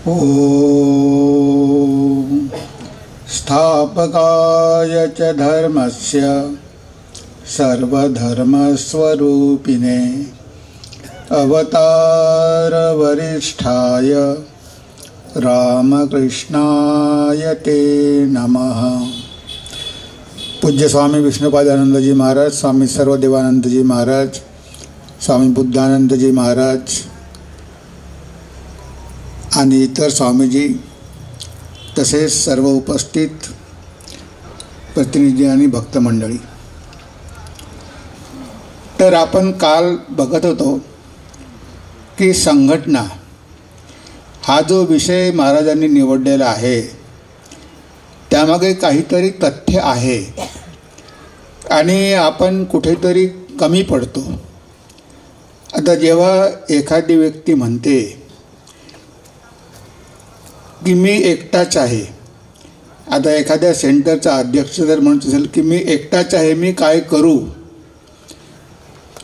ॐ स्थापकाय च धर्मस्य सर्वधर्मस्वरूपिणे अवतारवरिष्ठाय रामकृष्णाय ते नमः। पूज्य स्वामी विष्णुपादानंदजी महाराज, स्वामी सर्वदेवानंदजी महाराज, स्वामी बुद्धानंदजी महाराज आणि इतर स्वामीजी, तसेच सर्व उपस्थित प्रतिनिधी आणि भक्त मंडळी, तर आपण काल बघत होतो की संघटना हा जो विषय महाराजांनी निवडलेला आहे त्यामागे काहीतरी तथ्य आहे आणि आपण कुठेतरी कमी पडतो। आता जेव्हा एखादी व्यक्ती म्हणते की मी एकटाच आहे, आता एखाद्या सेंटरचा अध्यक्ष जर म्हणत असेल की मी एकटाच आहे, मी काय करू,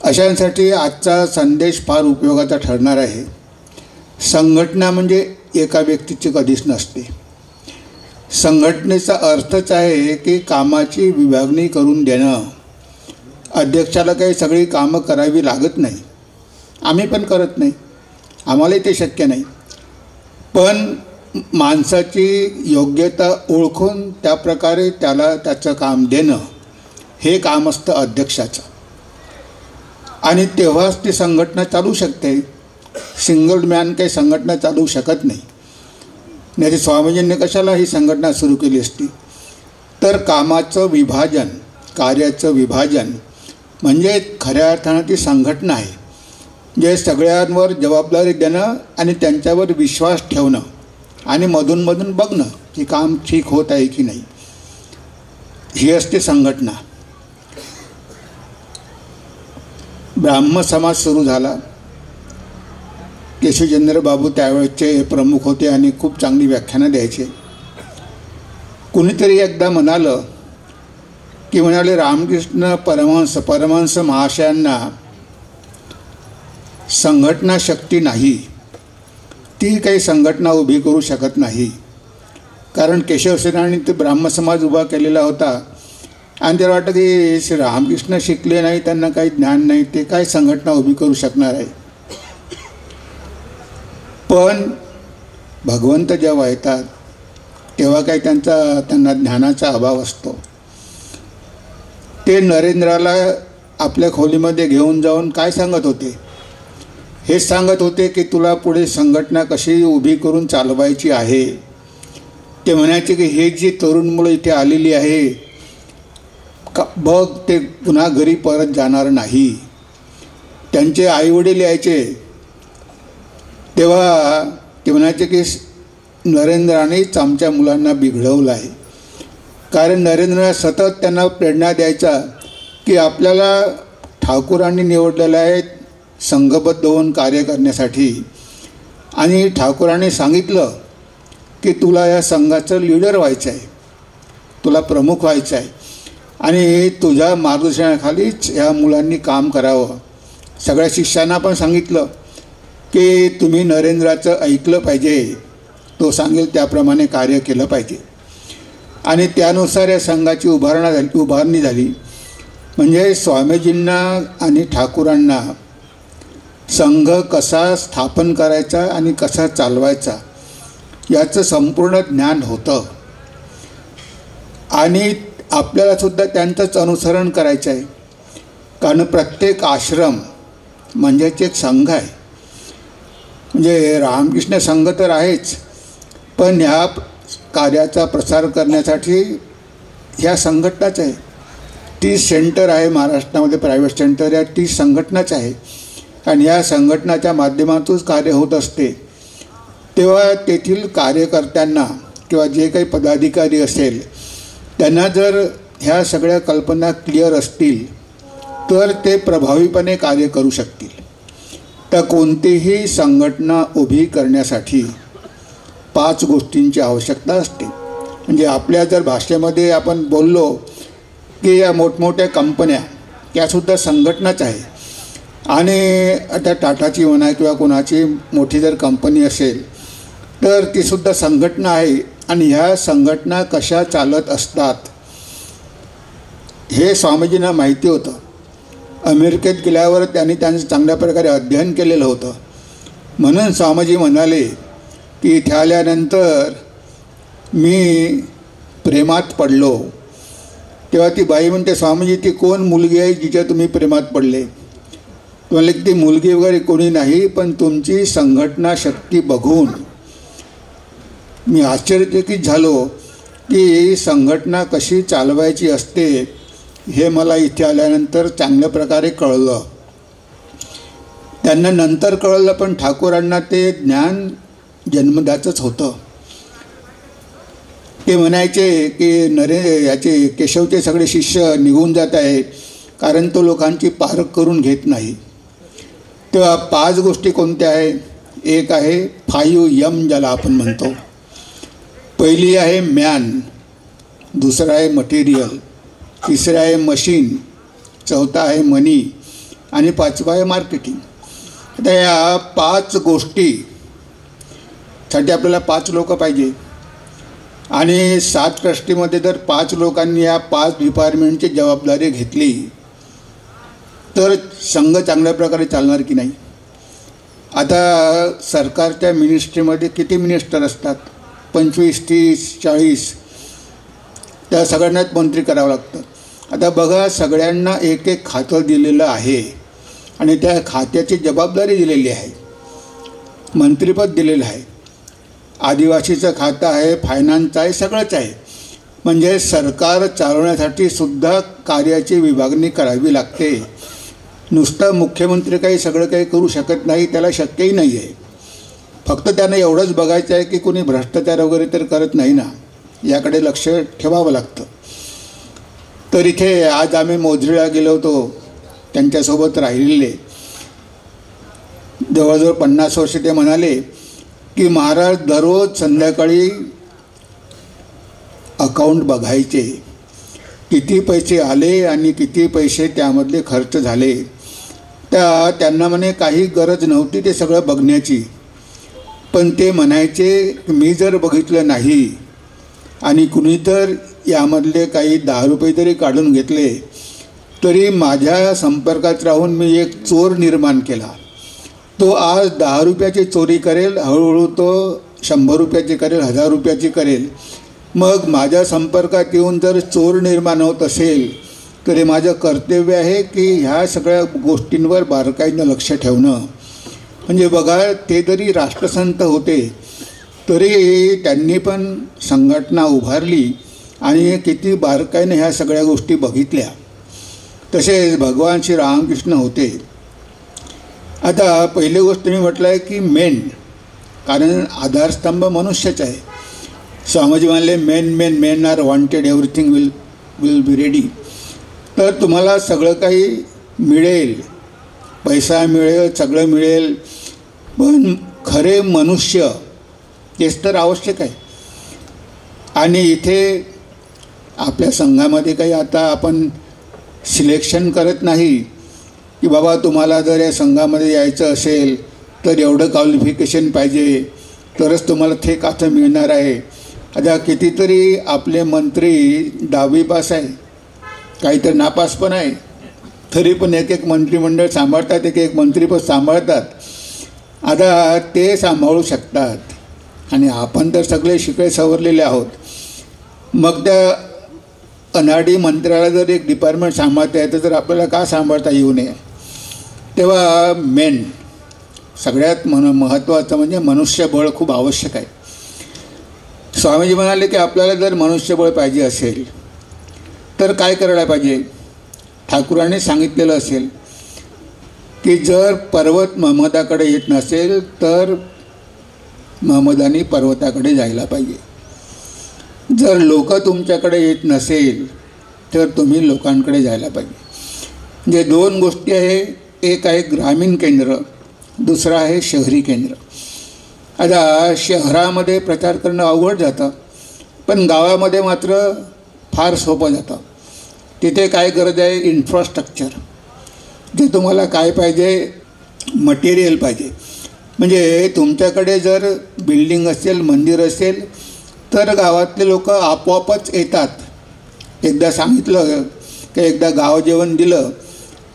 अशांसाठी आजचा संदेश फार उपयोगाचा ठरणार आहे। संघटना म्हणजे एका व्यक्तीची कधीच नसते। संघटनेचा अर्थच आहे की कामाची विभागणी करून देणं। अध्यक्षाला काही सगळी कामं करावी लागत नाही, आम्ही पण करत नाही, आम्हालाही ते शक्य नाही, पण माणसाची योग्यता ओळखून त्याप्रकारे त्याला त्याचं काम देणं हे काम असतं अध्यक्षाचं, आणि तेव्हाच ती संघटना चालू शकते। सिंगल मॅन काही संघटना चालू शकत नाही, नाही तर स्वामीजींनी कशाला ही संघटना सुरू केली असती। तर कामाचं विभाजन, कार्याचं विभाजन म्हणजे खऱ्या अर्थानं ती संघटना आहे, जे सगळ्यांवर जबाबदारी देणं आणि त्यांच्यावर विश्वास ठेवणं आणि मधून बघणं की काम ठीक होत आहे की नाही, ही असते संघटना। ब्राह्म समाज सुरू झाला, केशवचंद्र बाबू त्यावेळेचे प्रमुख होते आणि खूप चांगली व्याख्यानं द्यायचे। कुणीतरी एकदा म्हणालं की म्हणाले रामकृष्ण परमहंस महाशयांना संघटना शक्ती नाही, ती काही संघटना उभी करू शकत नाही, कारण केशवसेनांनी ते ब्राह्म समाज उभा केलेला होता आणि त्याला वाटतं की श्री रामकृष्ण शिकले नाही, त्यांना काही ज्ञान नाही, ते काय संघटना उभी करू शकणार आहे। पण भगवंत जेव्हा येतात तेव्हा काही त्यांना ज्ञानाचा अभाव असतो। ते नरेंद्राला आपल्या खोलीमध्ये घेऊन जाऊन काय सांगत होते, हेच सांगत होते की तुला पुढे संघटना कशी उभी करून चालवायची आहे। ते म्हणायचे की हे जी तरुण मुलं इथे आलेली आहे बघ, ते पुन्हा घरी परत जाणार नाही। त्यांचे आईवडील यायचे तेव्हा ते म्हणायचे की नरेंद्रानेच आमच्या मुलांना बिघडवलं आहे, कारण नरेंद्र सतत त्यांना प्रेरणा द्यायचा की आपल्याला ठाकूरांनी निवडलेलं आहे संघबद्ध होऊन कार्य करण्यासाठी, आणि ठाकूरांनी सांगितलं की तुला या संघाचं लीडर व्हायचं आहे, तुला प्रमुख व्हायचं आहे आणि तुझ्या मार्गदर्शनाखालीच ह्या मुलांनी काम करावं। सगळ्या शिष्यांना पण सांगितलं की तुम्ही नरेंद्राचं ऐकलं पाहिजे, तो सांगेल त्याप्रमाणे कार्य केलं पाहिजे, आणि त्यानुसार या संघाची उभारणी झाली। म्हणजे स्वामीजींना आणि ठाकूरांना संघ कसा स्थापन करायचा आणि कसा चालवायचा याचं संपूर्ण ज्ञान होतं, आणि आपल्यालासुद्धा त्यांचंच अनुसरण करायचं आहे, कारण प्रत्येक आश्रम म्हणजेच एक संघ आहे। म्हणजे रामकृष्ण संघ तर आहेच, पण ह्या कार्याचा प्रसार करण्यासाठी ह्या संघटनाच आहे। 30 सेंटर आहे महाराष्ट्रामध्ये, प्रायव्हेट सेंटर, या 30 संघटनाच आहे, आणि या संघटनाच्या माध्यमातूनच कार्य होत असते। तेव्हा तेथील कार्यकर्त्यांना किंवा जे काही पदाधिकारी असेल त्यांना जर ह्या सगळ्या कल्पना क्लिअर असतील तर ते प्रभावीपणे कार्य करू शकतील। तर कोणतीही संघटना उभी करण्यासाठी 5 गोष्टींची आवश्यकता असते। म्हणजे आपल्या जर भाषेमध्ये आपण बोललो की या मोठमोठ्या कंपन्या त्यासुद्धा संघटनाच आहे, आणि आता टाटाची म्हणा किंवा कोणाची मोठी जर कंपनी असेल तर तीसुद्धा संघटना आहे आणि ह्या संघटना कशा चालत असतात हे स्वामीजींना माहिती होतं. अमेरिकेत गेल्यावर त्यांनी त्यांचं चांगल्या प्रकारे अध्ययन केलेलं होतं. म्हणून स्वामीजी म्हणाले की इथे आल्यानंतर मी प्रेमात पडलो. तेव्हा ती बाई म्हणते, स्वामीजी ती कोण मुलगी आहे जिच्या तुम्ही प्रेमात पडले? तुम्हाला ती मुलगी वगैरे कोणी नाही, पण तुमची संघटना शक्ती बघून मी आश्चर्यचकित झालो की संघटना कशी चालवायची असते हे मला इथे आल्यानंतर चांगल्या प्रकारे कळलं. त्यांना नंतर कळलं, पण ठाकूरांना ते ज्ञान जन्मदाचंच होतं. ते म्हणायचे की याचे केशवचे सगळे शिष्य निघून जात आहे कारण तो लोकांची पारख करून घेत नाही. तेव्हा 5 गोष्टी कोणत्या आहे? एक आहे 5M ज्याला आपण म्हणतो. पहिली आहे मॅन, दुसरा आहे मटेरियल, तिसरा आहे मशीन, चौथा आहे मनी आणि 5वा आहे मार्केटिंग. आता या 5 गोष्टीसाठी आपल्याला 5 लोक पाहिजे आणि 7 ट्रस्टीमध्ये जर 5 लोकांनी या 5 डिपार्टमेंटची जबाबदारी घेतली तर संघ चांगल्या प्रकारे चालणार की नाही. आता सरकारच्या मिनिस्ट्रीमध्ये किती मिनिस्टर असतात? 25, 30, 40. त्या सगळ्यांनाच मंत्री करावं लागतं. आता बघा, सगळ्यांना एक एक खातं दिलेलं आहे आणि त्या खात्याची जबाबदारी दिलेली आहे, मंत्रिपद दिलेलं आहे. आदिवासीचं खातं आहे, फायनान्स आहे, सगळंच आहे. म्हणजे सरकार चालवण्यासाठी सुद्धा कार्याची विभागणी करावी लागते. नुसतं मुख्यमंत्री काही सगळं काही करू शकत नाही, त्याला शक्यही नाही आहे. फक्त त्यांना एवढंच बघायचं आहे की कोणी भ्रष्टाचार वगैरे तर करत नाही ना, याकडे लक्ष ठेवावं लागतं. तर इथे आज आम्ही मोझरीला गेलो होतो, त्यांच्यासोबत राहिलेले जवळजवळ 50 वर्ष. ते म्हणाले की महाराज दररोज संध्याकाळी अकाउंट बघायचे, किती पैसे आले आणि किती पैसे त्यामधले खर्च झाले. त्यांना म्हणे काही गरज नव्हती ते सगळं बघण्याची, पण ते म्हणायचे मी जर बघितलं नाही आणि कुणी तर यामधले काही 10 रुपये जरी काढून घेतले तरी माझ्या संपर्कात राहून मी एक चोर निर्माण केला. तो आज 10 रुपयाची चोरी करेल, हळूहळू तो 100 रुपयाची करेल, 1000 रुपयाची करेल. मग माझ्या संपर्कात येऊन जर चोर निर्माण होत असेल तरी माझं कर्तव्य आहे की ह्या सगळ्या गोष्टींवर बारकाईनं लक्ष ठेवणं. म्हणजे बघा, ते जरी राष्ट्रसंत होते तरी त्यांनी पण संघटना उभारली आणि किती बारकाईनं ह्या सगळ्या गोष्टी बघितल्या. तसेच भगवान श्री रामकृष्ण होते. आता पहिली गोष्ट मी म्हटलं आहे की मेन, कारण आधारस्तंभ मनुष्यच आहे. स्वामीजी म्हणले men are wanted, everything will be ready. तर तुम्हाला सगळं काही मिळेल, पैसा मिळेल, सगळं मिळेल, पण खरे मनुष्य तेच तर आवश्यक आहे. आणि इथे आपल्या संघामध्ये काही आता आपण सिलेक्शन करत नाही की बाबा तुम्हाला जर या संघामध्ये यायचं असेल तर एवढं क्वालिफिकेशन पाहिजे तरच तुम्हाला ते खातं मिळणार आहे. आता कितीतरी आपले मंत्री 10वी पास आहे, काहीतरी नापास पण आहे, तरी पण एक मंत्रिमंडळ सांभाळतात, एक मंत्रीपद सांभाळतात. आता ते सांभाळू शकतात आणि आपण तर सगळे शिकले सवरलेले आहोत. मग त्या अनाडी मंत्र्याला जर एक डिपार्टमेंट सांभाळता येतं तर आपल्याला का सांभाळता येऊ नये. तेव्हा मेन सगळ्यात महत्त्वाचं म्हणजे मनुष्यबळ खूप आवश्यक आहे. स्वामीजी म्हणाले की आपल्याला जर मनुष्यबळ पाहिजे असेल तर काय करायला पाहिजे. ठाकूरांनी सांगितलेलं असेल की जर पर्वत महमदाकडे येत नसेल तर महमदानी पर्वताकडे जायला पाहिजे. जर लोक तुमच्याकडे येत नसेल तर तुम्ही लोकांकडे जायला पाहिजे. म्हणजे 2 गोष्टी आहे, एक आहे ग्रामीण केंद्र, दुसरं आहे शहरी केंद्र. आता शहरामध्ये प्रचार करणं अवघड जातं, पण गावामध्ये मात्र फार सोपं जातं. तिथे काय गरज आहे? इन्फ्रास्ट्रक्चर. जे तुम्हाला काय पाहिजे? मटेरियल पाहिजे. म्हणजे तुमच्याकडे जर बिल्डिंग असेल, मंदिर असेल, तर गावातले लोक आपोआपच येतात. एकदा सांगितलं की एकदा गाव जेवण दिलं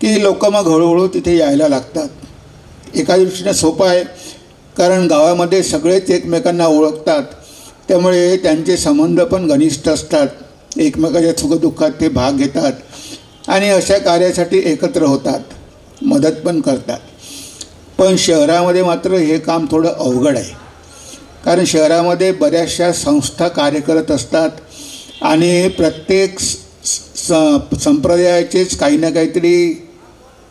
की लोक मग हळूहळू तिथे यायला लागतात. एका दृष्टीने सोपं आहे, कारण गावामध्ये सगळेच एकमेकांना ओळखतात, त्यामुळे त्यांचे संबंध पण घनिष्ठ असतात. एकमेकाच्या सुखदुःखात ते भाग घेतात आणि अशा कार्यासाठी एकत्र होतात, मदत पण करतात. पण शहरामध्ये मात्र हे काम थोडं अवघड आहे, कारण शहरामध्ये बऱ्याचशा संस्था कार्य करत असतात आणि प्रत्येक संप्रदायाचेच काही ना काहीतरी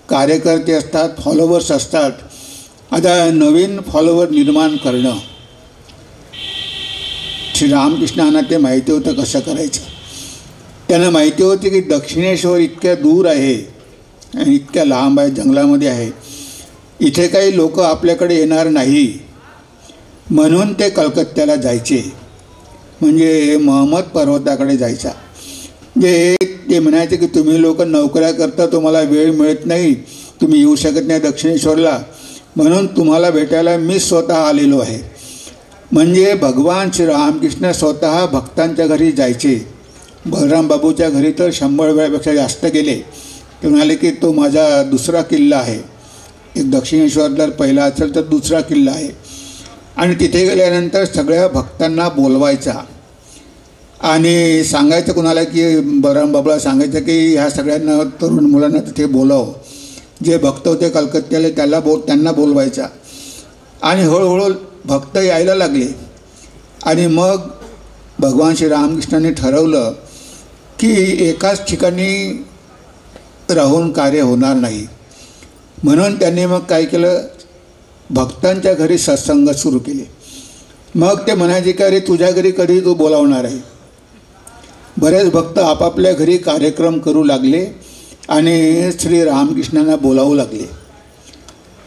कार्यकर्ते असतात, फॉलोवर्स असतात. आता नवीन फॉलोवर निर्माण करणं, श्री रामकृष्णांना ते माहिती होतं कसं करायचं. त्यांना माहिती होती की दक्षिणेश्वर इतक्या दूर आहे आणि इतक्या लांब आहे, जंगलामध्ये आहे, इथे काही लोक आपल्याकडे येणार नाही, म्हणून ते कलकत्त्याला जायचे, म्हणजे महमद पर्वताकडे जायचा. जे ते म्हणायचे की तुम्ही लोक नोकऱ्या करता, तुम्हाला वेळ मिळत नाही, तुम्ही येऊ शकत नाही दक्षिणेश्वरला, म्हणून तुम्हाला भेटायला मी स्वतः आलेलो आहे. म्हणजे भगवान श्री रामकृष्ण स्वतः भक्तांच्या घरी जायचे. बलराम बाबूच्या घरी तर 100 वेळापेक्षा जास्त गेले. ते म्हणाले की तो माझा दुसरा किल्ला आहे, एक दक्षिणेश्वर जर पहिला असेल तर दुसरा किल्ला आहे. आणि तिथे गेल्यानंतर सगळ्या भक्तांना बोलवायचा आणि सांगायचं कुणाला की बलराम बाबूला सांगायचं की ह्या सगळ्यांना तरुण मुलांना तिथे बोलाव. जे भक्त होते कलकत्त्याला त्यांना बोलवायचा. आणि हळूहळू भक्त यायला लागले. आणि मग भगवान श्री रामकृष्णांनी ठरवलं की एकाच ठिकाणी राहून कार्य होणार नाही, म्हणून त्यांनी मग काय केलं, भक्तांच्या घरी सत्संग सुरू केले. मग ते म्हणायचे की अरे तुझ्या घरी कधी तू बोलावणार आहे. बरेच भक्त आपापल्या घरी कार्यक्रम करू लागले आणि श्री रामकृष्णांना बोलावू लागले.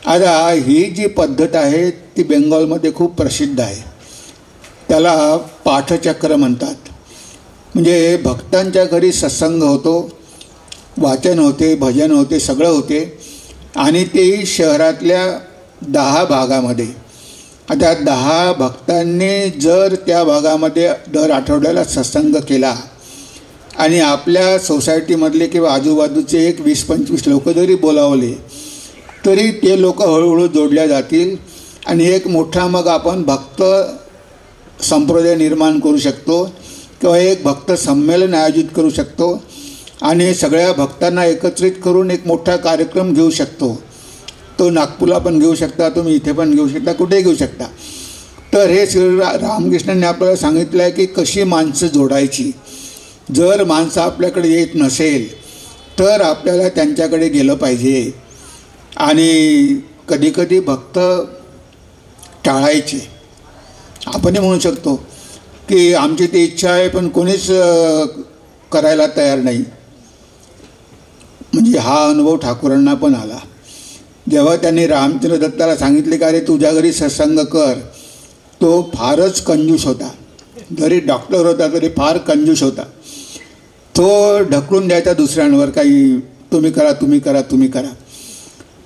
आता ही जी पद्धत आहे ती बेंगॉलमध्ये खूप प्रसिद्ध आहे. त्याला पाठचक्र म्हणतात. म्हणजे भक्तांच्या घरी सत्संग होतो, वाचन होते, भजन होते, सगळं होते, आणि तेही शहरातल्या 10 भागामध्ये. आता 10 भक्तांनी जर त्या भागामध्ये दर आठवड्याला सत्संग केला आणि आपल्या सोसायटीमधले किंवा आजूबाजूचे एक 20-25 लोक जरी बोलावले, तरी ते लोक हळूहळू जोडल्या जातील आणि एक मोठा मग आपण भक्त संप्रदाय निर्माण करू शकतो किंवा एक भक्त संमेलन आयोजित करू शकतो आणि सगळ्या भक्तांना एकत्रित करून एक मोठा कार्यक्रम घेऊ शकतो. तो नागपूरला पण घेऊ शकता, तुम्ही इथे पण घेऊ शकता, कुठेही घेऊ शकता. तर हे श्री रामकृष्णांनी आपल्याला सांगितलं आहे की कशी माणसं जोडायची. जर माणसं आपल्याकडे येत नसेल तर आपल्याला त्यांच्याकडे गेलं पाहिजे. आणि कधीकधी भक्त टाळायचे. आपणही म्हणू शकतो की आमची ती इच्छा आहे पण कोणीच करायला तयार नाही. म्हणजे हा अनुभव ठाकूरांना पण आला. जेव्हा त्यांनी रामचंद्र दत्ताला सांगितले का अरे तुझ्या घरी सत्संग कर, तो फारच कंजूस होता. जरी डॉक्टर होता तरी फार कंजूस होता. तो ढकलून द्यायचा दुसऱ्यांवर, काही तुम्ही करा तुम्ही करा तुम्ही करा.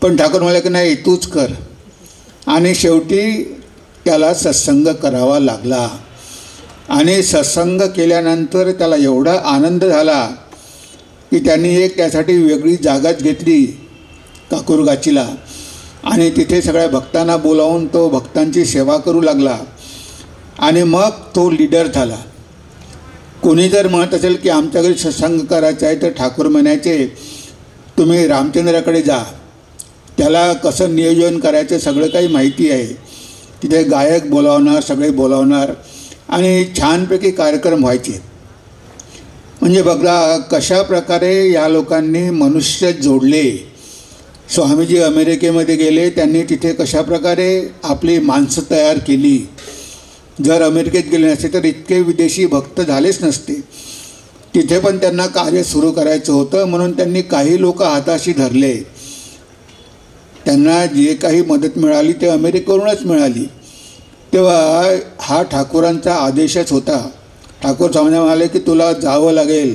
पण ठाकूर म्हणाले की नाही तूच कर. आणि शेवटी त्याला सत्संग करावा लागला. आणि सत्संग केल्यानंतर त्याला एवढा आनंद झाला की त्यांनी एक त्यासाठी वेगळी जागाच घेतली काकुरगाचीला आणि तिथे सगळ्या भक्तांना बोलावून तो भक्तांची सेवा करू लागला. आणि मग तो लीडर झाला. कोणी जर म्हणत असेल की आमच्या घरी सत्संग करायचा आहे तर ठाकूर म्हणायचे तुम्ही रामचंद्राकडे जा, त्याला कसं नियोजन करायचं सगळं काही माहिती आहे. तिथे गायक बोलावणार, सगळे बोलावणार आणि छानपैकी कार्यक्रम व्हायचे. म्हणजे बघा कशा प्रकारे या लोकांनी मनुष्य जोडले. स्वामीजी अमेरिकेमध्ये गेले, त्यांनी तिथे कशा प्रकारे आपली माणसं तयार केली. जर अमेरिकेत गेले नसते तर इतके विदेशी भक्त झालेच नसते. तिथे पण त्यांना कार्य सुरू करायचं होतं, म्हणून त्यांनी काही लोक हाताशी धरले. त्यांना जे काही मदत मिळाली ते अमेरिकेवरूनच मिळाली. तेव्हा हा ठाकूरांचा आदेशच होता. ठाकूर स्वामी म्हणाले की तुला जावं लागेल,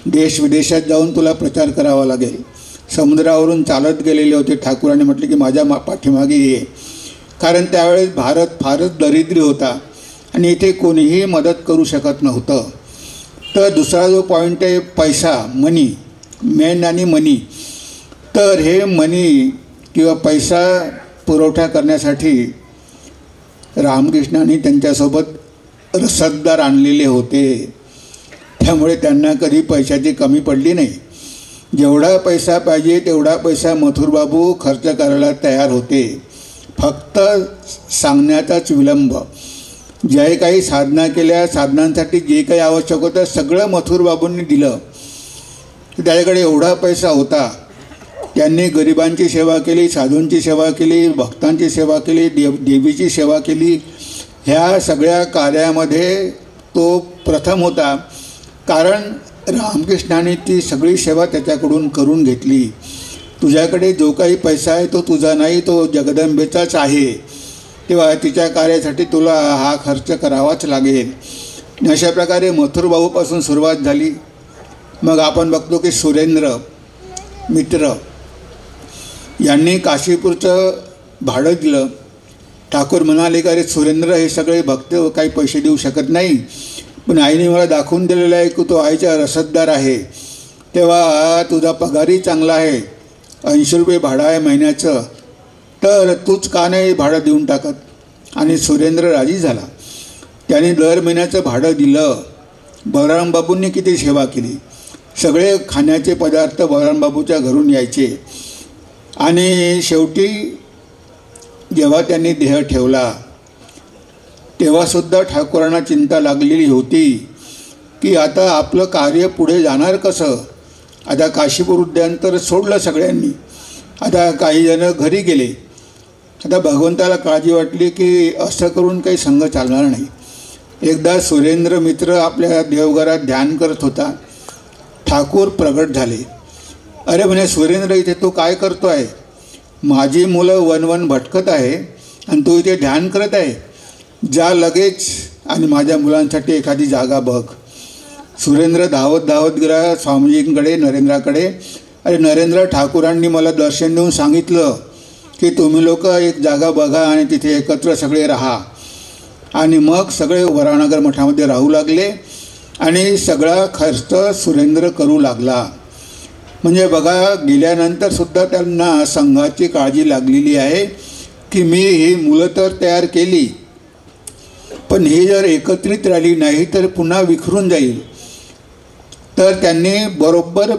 देश विदेशात जाऊन तुला प्रचार करावा लागेल. समुद्रावरून चालत गेलेले होते. ठाकूरांनी म्हटले की माझ्या पाठीमागे ये, कारण त्यावेळेस भारत फारच दरिद्री होता आणि इथे कोणीही मदत करू शकत नव्हतं. तर दुसरा जो पॉईंट आहे पैसा, मनी, मेन आणि मनी. तर हे मनी किंवा पैसा पुरवठा करण्यासाठी रामकृष्णांनी त्यांच्यासोबत रसददार आणलेले होते. त्यामुळे त्यांना कधी पैशाची कमी पडली नाही. जेवढा पैसा पाहिजे तेवढा पैसा मथुरबाबू खर्च करायला तयार होते. फक्त सांगण्याचाच विलंब. ज्याही काही साधना केल्या, साधनांसाठी जे काही आवश्यक होतं सगळं मथुरबाबूंनी दिलं. त्याच्याकडे एवढा पैसा होता. त्यांनी गरिबांची सेवा केली, साधूंची सेवा केली, भक्तांची सेवा केली, देवीची सेवा केली. ह्या सगळ्या कार्यामध्ये तो प्रथम होता. कारण रामकृष्णाने ती सगळी सेवा त्याच्याकडून करून घेतली. तुझ्याकडे जो काही पैसा आहे तो तुझा नाही, तो जगदंबेचाच आहे. तेव्हा तिच्या कार्यासाठी तुला हा खर्च करावाच लागेल. अशा प्रकारे मथुरबाबूपासून सुरुवात झाली. मग आपण बघतो की सुरेंद्र मित्र यांनी काशीपूरचं भाडं दिलं. ठाकूर म्हणाले की अरे सुरेंद्र, हे सगळे भक्त काही पैसे देऊ शकत नाही, पण आईने मला दाखवून दिलेलं आहे की तो आईचा रसददार आहे. तेव्हा तुझा पगारही चांगला आहे, 80 रुपये भाडं आहे महिन्याचं, तर तूच का नाही भाडं देऊन टाकत. आणि सुरेंद्र राजी झाला. त्याने दर महिन्याचं भाडं दिलं. बलरामबाबूंनी किती सेवा केली. सगळे खाण्याचे पदार्थ बलरामबाबूच्या घरून यायचे. आणि शेवटी जेव्हा त्यांनी देह ठेवला तेव्हासुद्धा ठाकूरांना चिंता लागलेली होती की आता आपलं कार्य पुढे जाणार कसं. आता काशीपूर उद्यान तर सोडलं सगळ्यांनी. आता काही जण घरी गेले. आता भगवंताला काळजी वाटली की असं करून काही संघ चालणार नाही. एकदा सुरेंद्र मित्र आपल्या देवघरात ध्यान करत होता. ठाकूर प्रगट झाले. अरे म्हणे, सुरेंद्र इथे तू काय करतो आहे? माझी मुलं वन भटकत आहे आणि तू इथे ध्यान करत आहे. जा लगेच आणि माझ्या मुलांसाठी एखादी जागा बघ. सुरेंद्र धावत गेला स्वामीजींकडे, नरेंद्राकडे. अरे नरेंद्र, ठाकूरांनी मला दर्शन देऊन सांगितलं की तुम्ही लोक एक जागा बघा आणि तिथे एकत्र सगळे राहा. आणि मग सगळे वरानगर मठामध्ये राहू लागले आणि सगळा खर्च सुरेंद्र करू लागला. म्हणजे बघा, गेल्यानंतरसुद्धा त्यांना संघाची काळजी लागलेली आहे की मी ही मुलं तर तयार केली, पण ही जर एकत्रित राहिली नाही तर पुन्हा विखरून जाईल. तर त्यांनी बरोबर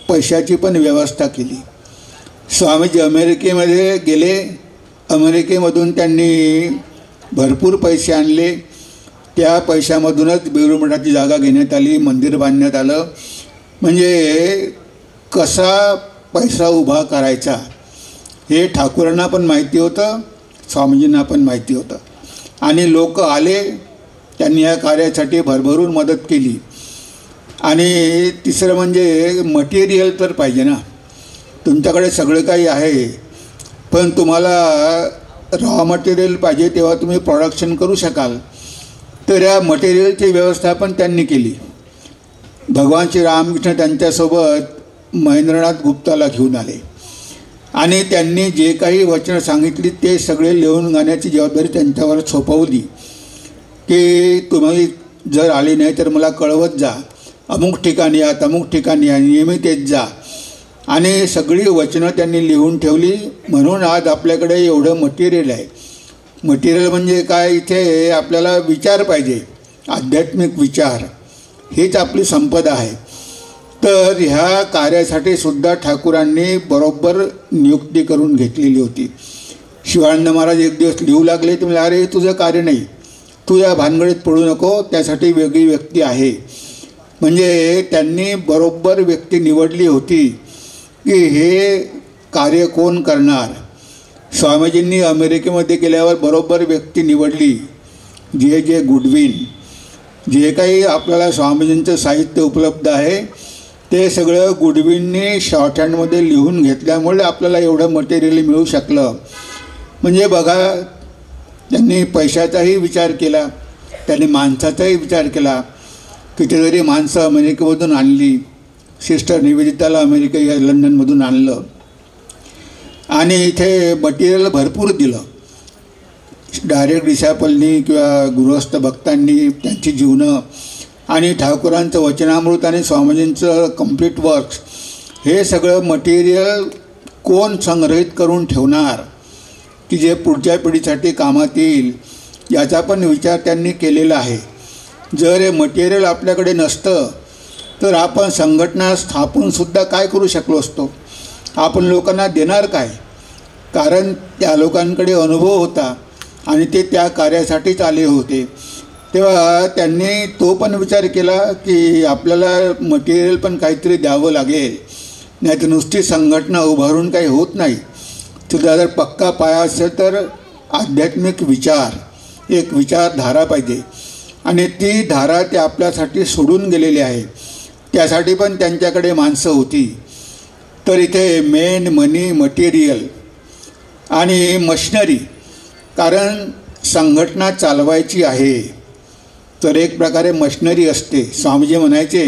पैशाची पण व्यवस्था केली. स्वामीजी अमेरिकेमध्ये गेले. अमेरिकेमधून त्यांनी भरपूर पैसे आणले. त्या पैशामधूनच बेलूर मठाची जागा घेण्यात आली, मंदिर बांधण्यात आलं. म्हणजे कसा पैसा उभा करायचा हे ठाकूरांना पण माहिती होतं, स्वामीजींना पण माहिती होतं. आणि लोक आले, त्यांनी या कार्यासाठी भरभरून मदत केली. आणि तिसरं म्हणजे मटेरियल तर पाहिजे ना. तुमच्याकडे सगळं काही आहे, पण तुम्हाला रॉ मटेरियल पाहिजे तेव्हा तुम्ही प्रोडक्शन करू शकाल. तर या मटेरियलची व्यवस्था पण त्यांनी केली. भगवान श्री रामकृष्ण त्यांच्यासोबत महेंद्रनाथ गुप्ताला घेऊन आले आणि त्यांनी जे काही वचनं सांगितली ते सगळे लिहून गाण्याची जबाबदारी त्यांच्यावर सोपवली की तुम्ही जर आली नाही तर मला कळवत जा, अमुक ठिकाणी या, तमुक ठिकाणी या, नियमित येत जा. आणि सगळी वचनं त्यांनी लिहून ठेवली. म्हणून आज आपल्याकडे एवढं मटेरियल आहे. मटेरियल म्हणजे काय, इथे आपल्याला विचार पाहिजे, आध्यात्मिक विचार, हीच आपली संपदा आहे. तर ह्या कार्यासाठी सुद्धा ठाकूरांनी बरोबर नियुक्ती करून घेतलेली होती. शिवानंद महाराज एक दिवस लिहू लागले. ते म्हणजे अरे तुझं कार्य नाही, तू या भानगडीत पडू नको, त्यासाठी वेगळी व्यक्ती आहे. म्हणजे त्यांनी बरोबर व्यक्ती निवडली होती की हे कार्य कोण करणार. स्वामीजींनी अमेरिकेमध्ये गेल्यावर बरोबर व्यक्ती निवडली, जे गुडविन. जे काही आपल्याला स्वामीजींचं साहित्य उपलब्ध आहे ते सगळं गुडविनने शॉर्टहँडमध्ये लिहून घेतल्यामुळे आपल्याला एवढं मटेरियल मिळू शकलं. म्हणजे बघा, त्यांनी पैशाचाही विचार केला, त्यांनी माणसाचाही विचार केला. कितीतरी माणसं अमेरिकेमधून आणली. सिस्टर निवेदिताला लंडनमधून आणलं आणि इथे मटेरियल भरपूर दिलं. डायरेक्ट डिसायपलनी किंवा गृहस्थ भक्तांनी त्यांची जीवनं आणि ठाकूरांचं वचनामृत आणि स्वामीजींचं कंप्लीट वर्क्स हे सगळं मटेरियल कोण संग्रहित करून ठेवणार की जे पुढच्या पिढीसाठी कामात येईल याचा पण विचार त्यांनी केलेला आहे. जर हे मटेरियल आपल्याकडे नसतं तर आपण संघटना स्थापूनसुद्धा काय करू शकलो असतो. आपण लोकांना देणार काय, कारण त्या लोकांकडे अनुभव होता आणि ते त्या कार्यासाठीच आले होते. तेव्हा त्यांनी तो पण विचार केला की आपल्याला मटेरियल पण काहीतरी द्यावं लागेल, नाही तर नुसती संघटना उभारून काही होत नाही. तुझा जर पक्का पाया असेल तर आध्यात्मिक विचार, एक विचारधारा पाहिजे आणि ती धारा ते आपल्यासाठी सोडून गेलेली आहे. त्यासाठी पण त्यांच्याकडे माणसं होती. तर इथे मेन मनी, मटेरियल आणि मशिनरी, कारण संघटना चालवायची आहे तर एक प्रकारे मशिनरी असते. स्वामीजी म्हणायचे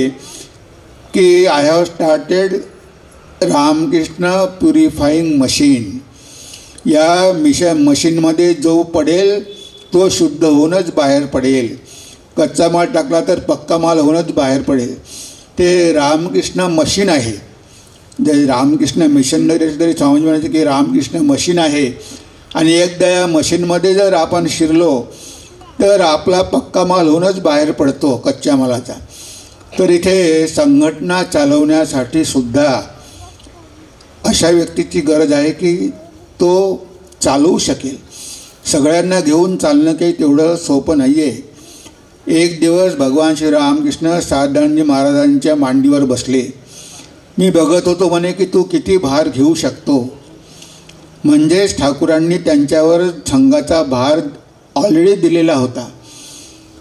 की I have started Ramakrishna purifying machine. या मशीनमध्ये जो पडेल तो शुद्ध होऊनच बाहेर पडेल. कच्चा माल टाकला तर पक्का माल होऊनच बाहेर पडेल. ते रामकृष्ण मशीन आहे. जे रामकृष्ण मिशनरी तरी स्वामीजी म्हणायचे की रामकृष्ण मशीन आहे आणि एकदा या मशीनमध्ये जर आपण शिरलो तर आपला पक्का माल होऊनच बाहेर पडतो कच्च्या मालाचा. तर इथे संघटना चालवण्यासाठी सुद्धा अशा व्यक्तीची गरज आहे की तो चालवू शकेल. सगळ्यांना घेऊन चालणं काही तेवढं सोपं नाही आहे. एक दिवस भगवान श्री रामकृष्ण साधारणजी महाराजांच्या मांडीवर बसले. मी बघत होतो म्हणे की तू किती भार घेऊ शकतो. म्हणजेच ठाकूरांनी त्यांच्यावर संघाचा भार ऑलरेडी दिलेला होता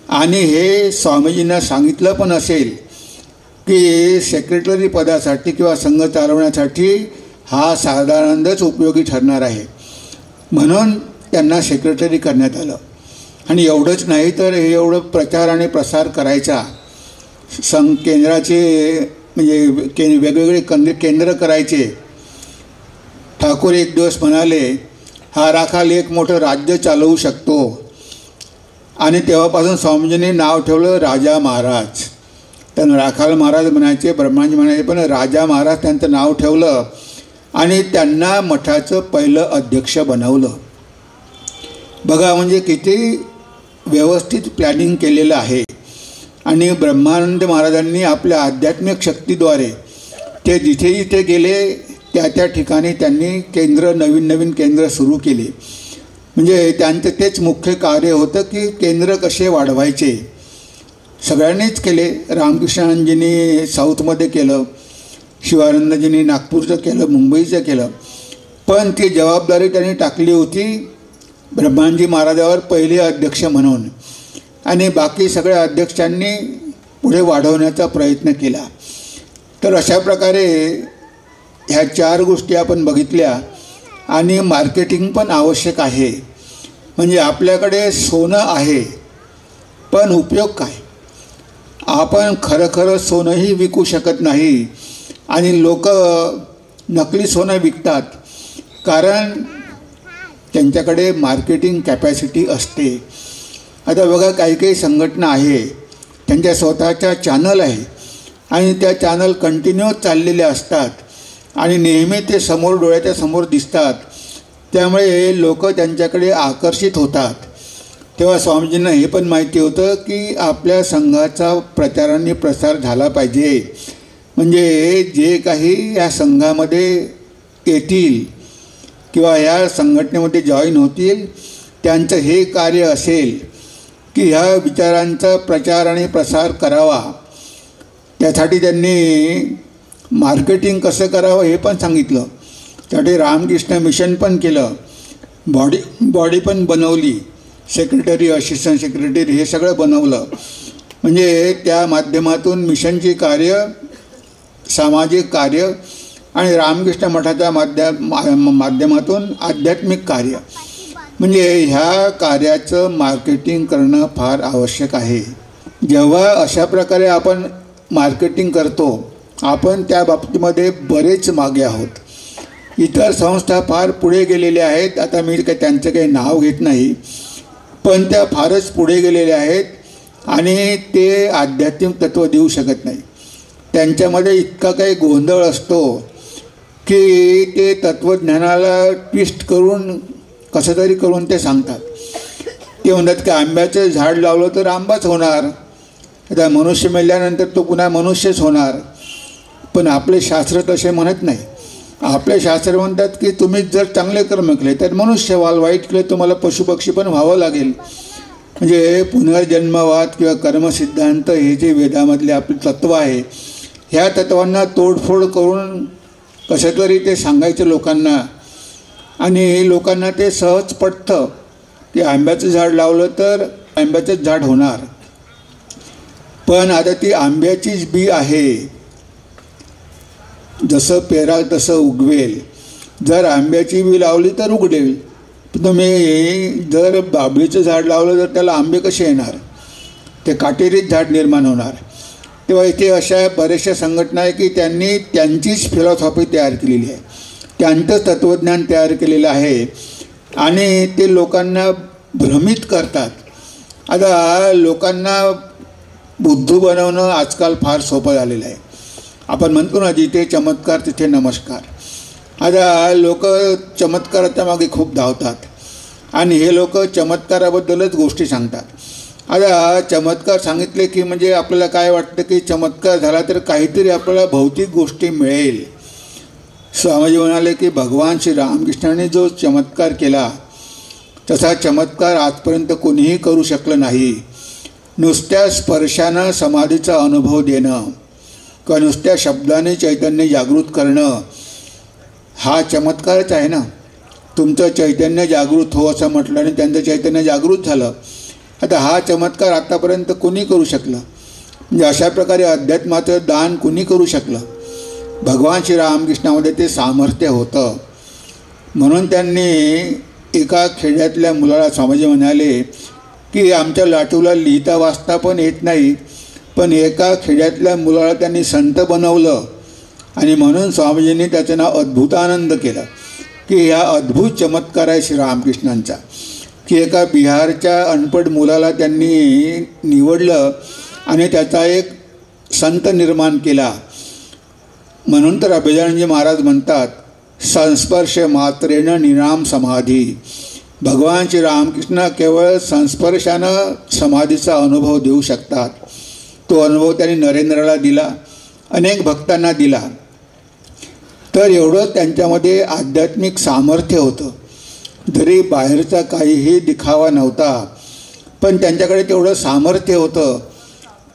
आणि हे स्वामीजींना सांगितलं पण असेल की सेक्रेटरी पदासाठी किंवा संघ चालवण्यासाठी हा साधारणच उपयोगी ठरणार आहे, म्हणून त्यांना सेक्रेटरी करण्यात आलं. आणि एवढंच नाही तर हे एवढं प्रचार आणि प्रसार करायचा. केंद्राचे म्हणजे वेगवेगळे केंद्र करायचे. ठाकूर एक दिवस म्हणाले हा राखाल एक मोठं राज्य चालवू शकतो आणि तेव्हापासून स्वामीजींनी नाव ठेवलं राजा महाराज. त्यांना राखाल महाराज म्हणायचे, ब्रह्माजी म्हणायचे, पण राजा महाराज त्यांचं नाव ठेवलं आणि त्यांना मठाचं पहिलं अध्यक्ष बनवलं. बघा म्हणजे किती व्यवस्थित प्लॅनिंग केलेलं आहे. आणि ब्रह्मानंद महाराजांनी आपल्या आध्यात्मिक शक्तीद्वारे ते जिथे जिथे गेले त्या त्या ठिकाणी त्यांनी नवीन नवीन केंद्र सुरू केले. म्हणजे त्यांचं तेच मुख्य कार्य होतं की केंद्र कसे वाढवायचे. सगळ्यांनीच केले. रामकृष्णानंदजींनी साऊथमध्ये केलं, शिवानंदजींनी नागपूरचं केलं, मुंबईचं केलं. पण ती जबाबदारी त्यांनी टाकली होती ब्रह्माजी महाराजावर पहिले अध्यक्ष म्हणून आणि बाकी सगळ्या अध्यक्षांनी पुढे वाढवण्याचा प्रयत्न केला. तर अशा प्रकारे ह्या 4 गोष्टी आपण बघितल्या. आणि मार्केटिंग पण आवश्यक आहे. म्हणजे आपल्याकडे सोनं आहे पण उपयोग काय. आपण खरं सोनंही विकू शकत नाही आणि लोक नकली सोनं विकतात कारण त्यांच्याकडे मार्केटिंग कॅपॅसिटी असते. आता बघा काही काही संघटना आहे त्यांच्या स्वतःच्या चॅनल आहे आणि त्या चॅनल कंटिन्यू चाललेल्या असतात आणि नेहमी ते समोर डोळ्याच्या समोर दिसतात. त्यामुळे लोक त्यांच्याकडे आकर्षित होतात. तेव्हा स्वामीजींना हे पण माहिती होतं की आपल्या संघाचा प्रचाराने प्रसार झाला पाहिजे. म्हणजे जे काही या संघामध्ये येतील किंवा या संघटनेमध्ये जॉईन होतील त्यांचं हे कार्य असेल की ह्या विचारांचा प्रचार आणि प्रसार करावा. त्यासाठी त्यांनी मार्केटिंग कसं करावं हे पण सांगितलं. त्यासाठी रामकृष्ण मिशन पण केलं, बॉडी पण बनवली, सेक्रेटरी, असिस्टंट सेक्रेटरी हे सगळं बनवलं. म्हणजे त्या माध्यमातून मिशनची कार्य, सामाजिक कार्य आणि रामकृष्ण मठाच्या माध्यमातून आध्यात्मिक कार्य, म्हणजे ह्या कार्याचं मार्केटिंग करणं फार आवश्यक आहे. जेव्हा अशा प्रकारे आपण मार्केटिंग करतो आपण त्या बाबतीमध्ये बरेच मागे आहोत. इतर संस्था फार पुढे गेलेल्या आहेत. आता मी त्यांचं काही नाव घेत नाही पण त्या फारच पुढे गेलेल्या आहेत आणि ते आध्यात्मिक तत्त्व देऊ शकत नाही. त्यांच्यामध्ये इतका काही गोंधळ असतो की ते तत्त्वज्ञानाला ट्विस्ट करून कसं तरी करून ते सांगतात. ते म्हणतात की आंब्याचं झाड लावलं तर आंबाच होणार, आता मनुष्य मेल्यानंतर तो पुन्हा मनुष्यच होणार. पण आपले शास्त्र तसे म्हणत नाही. आपले शास्त्र म्हणतात की तुम्ही जर चांगले कर्म केले तर मनुष्य व्हाल, वाईट केले तुम्हाला पशुपक्षी पण व्हावं लागेल. म्हणजे पुनर्जन्मवाद किंवा कर्मसिद्धांत हे जे वेदामधले आपले तत्त्व आहे, ह्या तत्त्वांना तोडफोड करून कसं तरी ते सांगायचं लोकांना आणि लोकांना ते सहज पटतं की आंब्याचं झाड लावलं तर आंब्याचंच झाड होणार. पण आता ती आंब्याचीच बी आहे, जसं पेराल तसं उगवेल. जर आंब्याची बी लावली तर उगडेल. तुम्ही जर बाभळीचं झाड लावलं तर त्याला आंबे कसे येणार, ते काटेरीच झाड निर्माण होणार. तेव्हा इथे अशा बऱ्याचशा संघटना आहे की त्यांनी त्यांचीच फिलॉसॉफी तयार केलेली आहे, त्यांचं तत्त्वज्ञान तयार केलेलं आहे आणि ते लोकांना भ्रमित करतात. आता लोकांना बुद्धू बनवणं आजकाल फार सोपं झालेलं आहे. आपण म्हणतो ना, जिथे चमत्कार तिथे नमस्कार. आता लोक चमत्काराच्या मागे खूप धावतात आणि हे लोक चमत्काराबद्दलच गोष्टी सांगतात. आता चमत्कार सांगितले की म्हणजे आपल्याला काय वाटतं की चमत्कार झाला तर काहीतरी आपल्याला भौतिक गोष्टी मिळेल. स्वामीजी म्हणाले की भगवान श्री रामकृष्णाने जो चमत्कार केला तसा चमत्कार आजपर्यंत कोणीही करू शकलं नाही. नुसत्या स्पर्शानं समाधीचा अनुभव देणं किंवा नुसत्या शब्दाने चैतन्य जागृत करणं हा चमत्कारच आहे ना. तुमचं चैतन्य जागृत हो असं म्हटलं आणि त्यांचं चैतन्य जागृत झालं. आता हा चमत्कार आत्तापर्यंत कोणी करू शकलं? म्हणजे अशा प्रकारे अध्यात्माचं दान कोणी करू शकलं? भगवान श्रीरामकृष्णामध्ये ते सामर्थ्य होतं. म्हणून त्यांनी एका खेड्यातल्या मुलाला स्वामीजी म्हणाले की आमच्या लाटूला लिहिता वाचता पण येत नाही, पण एका खेड्यातल्या मुलाला त्यांनी संत बनवलं आणि म्हणून स्वामीजींनी त्याचं नाव अद्भुतानंद केलं की ह्या अद्भुत चमत्कार आहे श्रीरामकृष्णांचा. की एका बिहारच्या अनपढ मुलाला त्यांनी निवडलं आणि त्याचा एक संत निर्माण केला. म्हणून तर अभिजानजी महाराज म्हणतात, संस्पर्श मात्रेनं निराम समाधी. भगवान श्री रामकृष्ण केवळ संस्पर्शानं समाधीचा अनुभव देऊ शकतात. तो अनुभव त्यांनी नरेंद्राला दिला, अनेक भक्तांना दिला. तर एवढं त्यांच्यामध्ये आध्यात्मिक सामर्थ्य होतं. जरी बाहेरचा काहीही दिखावा नव्हता, पण त्यांच्याकडे तेवढं सामर्थ्य होतं.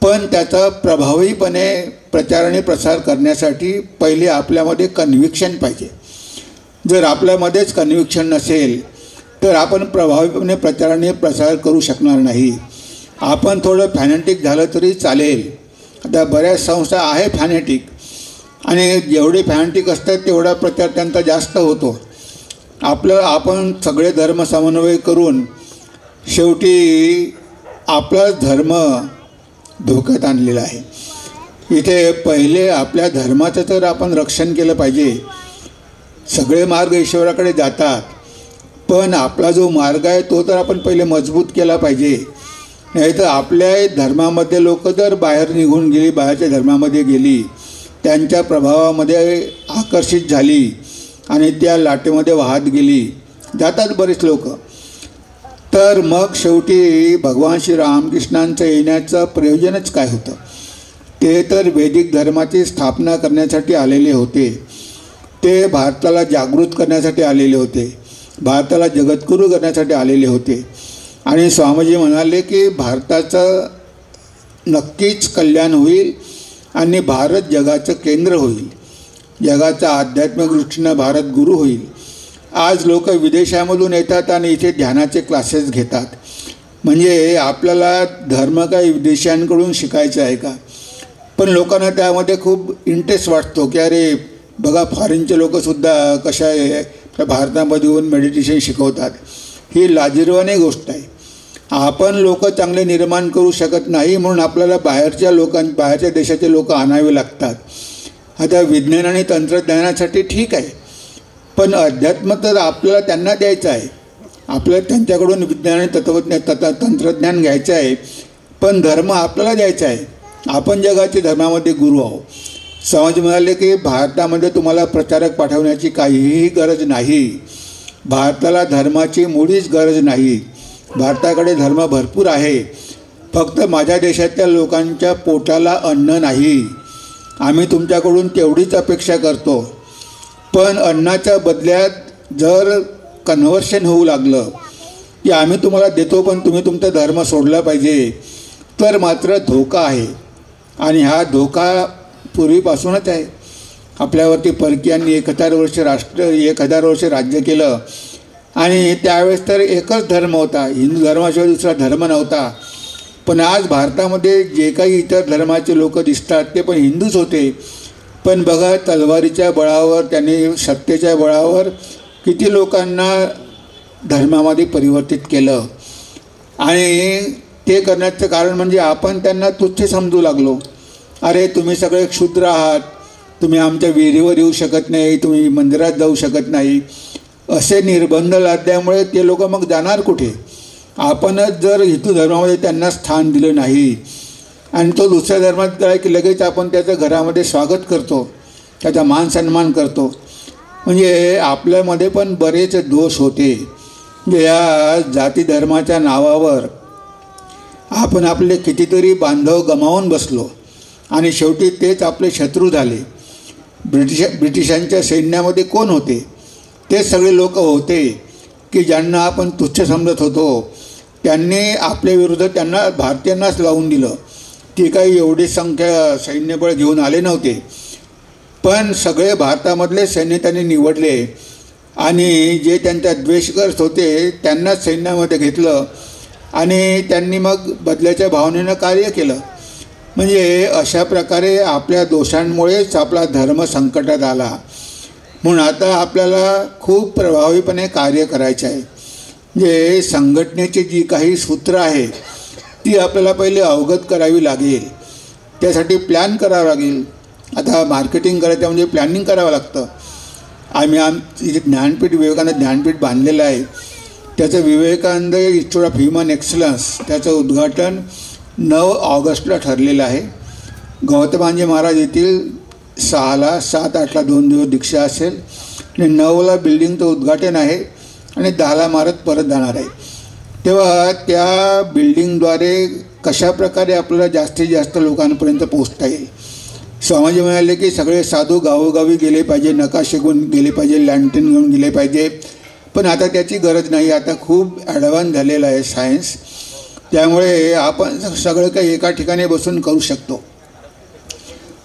पण त्याचा प्रभावीपणे प्रचार आणि प्रसार करण्यासाठी पहिले आपल्यामध्ये कन्व्हिक्शन पाहिजे. जर आपल्यामध्येच कन्व्हिक्शन नसेल तर आपण प्रभावीपणे प्रचार आणि प्रसार करू शकणार नाही. आपण थोडं फॅनेटिक झालं तरी चालेल. आता बऱ्याच संस्था आहे फॅनेटिक आणि जेवढे फॅनेटिक असतात तेवढा प्रचार त्यांचा जास्त होतो. आपण सगळे धर्म समन्वय करून शेवटी आपला धर्म धोक्यात आणलेला आहे. इथे पहिले आपल्या धर्माचं तर आपण रक्षण केलं पाहिजे. सगळे मार्ग ईश्वराकडे जातात, पण आपला जो मार्ग आहे तो तर आपण पहिले मजबूत केला पाहिजे. नाही तर आपल्या धर्मामध्ये लोक जर बाहेर निघून गेली, बाहेरच्या धर्मामध्ये गेली, त्यांच्या प्रभावामध्ये आकर्षित झाली आणि त्या लाटेमध्ये वाहत गेली, जातात बरेच लोक, तर मग शेवटी भगवान श्री रामकृष्णांचं येण्याचं प्रयोजनच काय होतं? ते तर वैदिक धर्माची स्थापना करण्यासाठी आलेले होते. ते भारताला जागृत करण्यासाठी आलेले होते, भारताला जगद्गुरू करण्यासाठी आलेले होते. आणि स्वामीजी म्हणाले की भारताचं नक्कीच कल्याण होईल आणि भारत जगाचं केंद्र होईल, जगाचा आध्यात्मिक दृष्टीनं भारत गुरु होईल. आज लोक विदेशामधून येतात आणि इथे ध्यानाचे क्लासेस घेतात. म्हणजे आपल्याला धर्म काही विदेशांकडून शिकायचं आहे का? पण लोकांना त्यामध्ये खूप इंटरेस्ट वाटतो की अरे बघा, फॉरेनचे लोकसुद्धा कशा आहे भारतामध्ये येऊन मेडिटेशन शिकवतात. ही लाजिरवाणी गोष्ट आहे. आपण लोक चांगले निर्माण करू शकत नाही म्हणून आपल्याला बाहेरच्या देशाचे लोक आणावे लागतात. आता विज्ञान आणि तंत्रज्ञानासाठी ठीक आहे, पण अध्यात्म तर आपल्याला त्यांना द्यायचं आहे. आपल्याला त्यांच्याकडून विज्ञान आणि तंत्रज्ञान घ्यायचं आहे, पण धर्म आपल्याला द्यायचा आहे. आपण जगाचे धर्मामध्ये गुरु आहोत. समाज म्हणाले की भारतामध्ये तुम्हाला प्रचारक पाठवण्याची काहीही गरज नाही. भारताला धर्माची मुळीच गरज नाही. भारताकडे धर्म भरपूर आहे. फक्त माझ्या देशातल्या लोकांच्या पोटाला अन्न नाही. आम्ही तुमच्याकडून तेवढीच अपेक्षा करतो. पण अन्नाच्या बदल्यात जर कन्व्हर्शन होऊ लागलं की आम्ही तुम्हाला देतो पण तुम्ही तुमचा धर्म सोडला पाहिजे, तर मात्र धोका आहे. आणि हा धोका पूर्वीपासूनच आहे. आपल्यावरती परकीयांनी 1000 वर्ष राज्य केलं आणि त्यावेळेस तर एकच धर्म होता. हिंदू धर्माशिवाय दुसरा धर्म नव्हता. पण आज भारतामध्ये जे काही इतर धर्माचे लोक दिसतात ते पण हिंदूच होते. पण बघा, तलवारीच्या बळावर, त्यांनी सत्तेच्या बळावर किती लोकांना धर्मामध्ये परिवर्तित केलं. आणि ते करण्याचं कारण म्हणजे आपण त्यांना तुच्छ समजू लागलो. अरे तुम्ही सगळे क्षुद्र आहात, तुम्ही आमच्या विहिरीवर येऊ शकत नाही, तुम्ही मंदिरात जाऊ शकत नाही, असे निर्बंध लादल्यामुळे ते लोक मग जाणार कुठे. आपणच जर हिंदू धर्मामध्ये त्यांना स्थान दिलं नाही आणि तो दुसऱ्या धर्मात काय की लगेच आपण त्याचं घरामध्ये स्वागत करतो, त्याचा मान सन्मान करतो. म्हणजे आपल्यामध्ये पण बरेच दोष होते. या जाती धर्माच्या नावावर आपण आपले कितीतरी बांधव गमावून बसलो आणि शेवटी तेच आपले शत्रू झाले. ब्रिटिशांच्या सैन्यामध्ये कोण होते? ते सगळे लोक होते की ज्यांना आपण तुच्छ समजत होतो. त्यांनी आपल्या विरुद्ध त्यांना भारतीयांनाच लावून दिलं. ती काही एवढी संख्या सैन्यबळ घेऊन आले नव्हते, पण सगळे भारतामधले सैन्य त्यांनी निवडले आणि जे त्यांचा द्वेष करत होते त्यांनाच सैन्यामध्ये घेतलं आणि त्यांनी मग बदल्याच्या भावनेनं कार्य केलं. म्हणजे अशा प्रकारे आपल्या दोषांमुळेच आपला धर्म संकटात आला. म्हणून आता आपल्याला खूप प्रभावीपणे कार्य करायचे आहे. जे संघटनेची जी काही सूत्र आहे ती आपल्याला पहिले अवगत करावी लागेल. त्यासाठी प्लॅन करावा लागेल. आता मार्केटिंग करायचं म्हणजे प्लॅनिंग करावं लागतं. आमची ज्ञानपीठ, विवेकानंद ज्ञानपीठ बांधलेलं आहे. त्याचं Vivekananda institute of human excellence, त्याचं उद्घाटन 9 ऑगस्टला ठरलेलं आहे. गौतमांजी महाराज येथील 6ला, 7, 8ला 2 दिवस दीक्षा असेल आणि 9ला बिल्डिंगचं उद्घाटन आहे आणि 10ला महाराज परत जाणार आहे. तेव्हा त्या बिल्डिंगद्वारे कशा प्रकारे आपल्याला जास्तीत जास्त लोकांपर्यंत पोहोचता येईल. स्वामीजी म्हणाले की सगळे साधू गावोगावी गेले पाहिजे, नकाशे घेऊन गेले पाहिजे, लँटन घेऊन गेले पाहिजे. पण आता त्याची गरज नाही. आता खूप ॲडव्हान्स झालेलं आहे सायन्स. त्यामुळे आपण सगळं काही एका ठिकाणी बसून करू शकतो.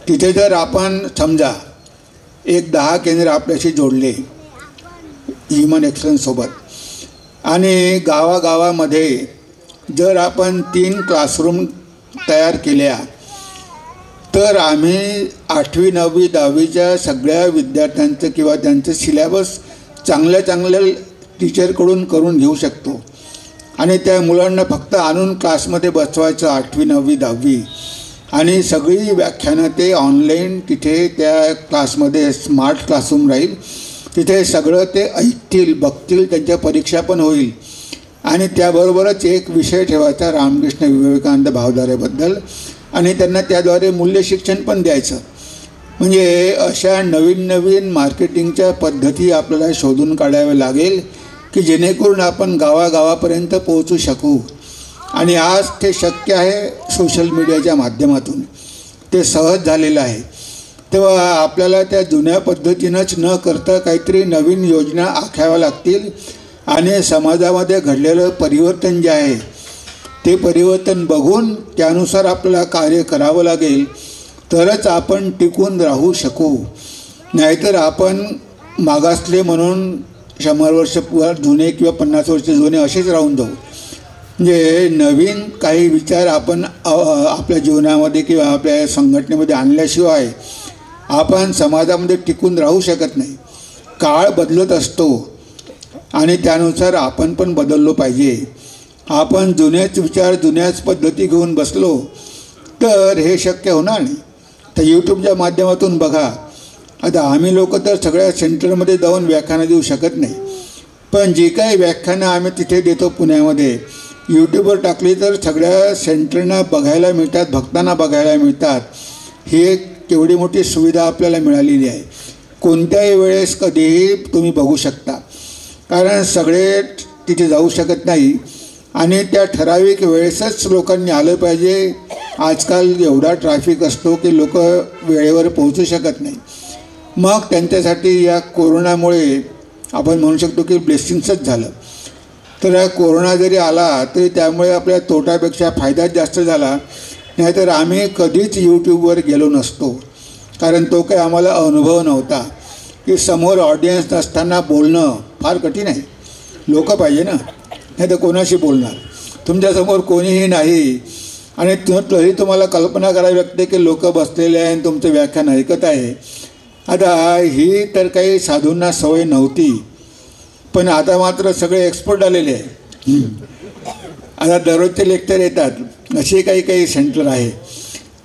तिथे जर आपण समजा 10 केंद्र आपल्याशी जोडले ह्युमन एक्सलन्ससोबत आणि गावागावामध्ये जर आपण 3 क्लासरूम तयार केल्या, तर आम्ही 8वी, 9वी, 10वीच्या सगळ्या विद्यार्थ्यांचं किंवा त्यांचं सिलेबस चांगल्या टीचरकडून करून घेऊ शकतो. आणि त्या मुलांना फक्त आणून क्लासमध्ये बसवायचं 8वी, 9वी, 10वी आणि सगळी व्याख्यानं ते ऑनलाईन तिथे त्या क्लासमध्ये स्मार्ट क्लासरूम राहील. तिथे सगळं ते ऐकतील, बघतील, त्यांच्या परीक्षा पण होईल. आणि त्याबरोबरच एक विषय ठेवायचा रामकृष्ण विवेकानंद भावधारेबद्दल आणि त्यांना त्याद्वारे मूल्य शिक्षण पण द्यायचं. म्हणजे अशा नवीन मार्केटिंगच्या पद्धती आपल्याला शोधून काढाव्या लागेल की जेणेकरून आपण गावागावापर्यंत पोहोचू शकू. आणि आज ते शक्य आहे सोशल मीडियाच्या माध्यमातून. ते सहज झालेलं आहे. तेव्हा आपल्याला त्या जुन्या पद्धतीनंच न करता काहीतरी नवीन योजना आखाव्या लागतील आणि समाजामध्ये घडलेलं परिवर्तन जे आहे ते परिवर्तन बघून त्यानुसार आपल्याला कार्य करावं लागेल. तरच आपण टिकून राहू शकू. नाहीतर आपण मागासले म्हणून 100 वर्ष जुने किंवा 50 वर्ष जुने असेच राहून जाऊ. म्हणजे नवीन काही विचार आपण आपल्या जीवनामध्ये किंवा आपल्या संघटनेमध्ये आणल्याशिवाय आपण समाजामध्ये टिकून राहू शकत नाही. काळ बदलत असतो आणि त्यानुसार आपण पण बदललो पाहिजे. आपण जुनेच विचार, जुन्याच पद्धती घेऊन बसलो तर हे शक्य होणार नाही. तर यूट्यूबच्या माध्यमातून बघा, आता आम्ही लोक तर सगळ्या सेंटरमध्ये जाऊन व्याख्यानं देऊ शकत नाही. पण जी काही व्याख्यानं आम्ही तिथे देतो पुण्यामध्ये यूट्यूबवर टाकली तर सगळ्या सेंटरना बघायला मिळतात, भक्तांना बघायला मिळतात. ही एक केवढी मोठी सुविधा आपल्याला मिळालेली आहे. कोणत्याही वेळेस कधीही तुम्ही बघू शकता, कारण सगळे तिथे जाऊ शकत नाही आणि त्या ठराविक वेळेसच लोकांनी आलं पाहिजे. आजकाल एवढा ट्रॅफिक असतो की लोक वेळेवर पोहोचू शकत नाही. मग त्यांच्यासाठी या कोरोनामुळे आपण म्हणू शकतो की ब्लेसिंग्सच झालं. तर कोरोना जरी आला तरी त्यामुळे आपल्या तोट्यापेक्षा फायदाच जास्त झाला. नाहीतर आम्ही कधीच यूट्यूबवर गेलो नसतो, कारण तो काही आम्हाला अनुभव नव्हता की समोर ऑडियन्स नसताना बोलणं फार कठीण आहे. लोक पाहिजे ना, नाही तर कोणाशी बोलणार. तुमच्यासमोर कोणीही नाही आणि तरी तुम्हाला कल्पना करावी लागते की लोक बसलेले आहे आणि तुमचं व्याख्यान ऐकत आहे. आता ही तर काही साधूंना सवय नव्हती, पण आता मात्र सगळे एक्सपर्ट आलेले आहे. आता दररोजचे लेक्चर येतात, असे काही काही सेंटर आहे.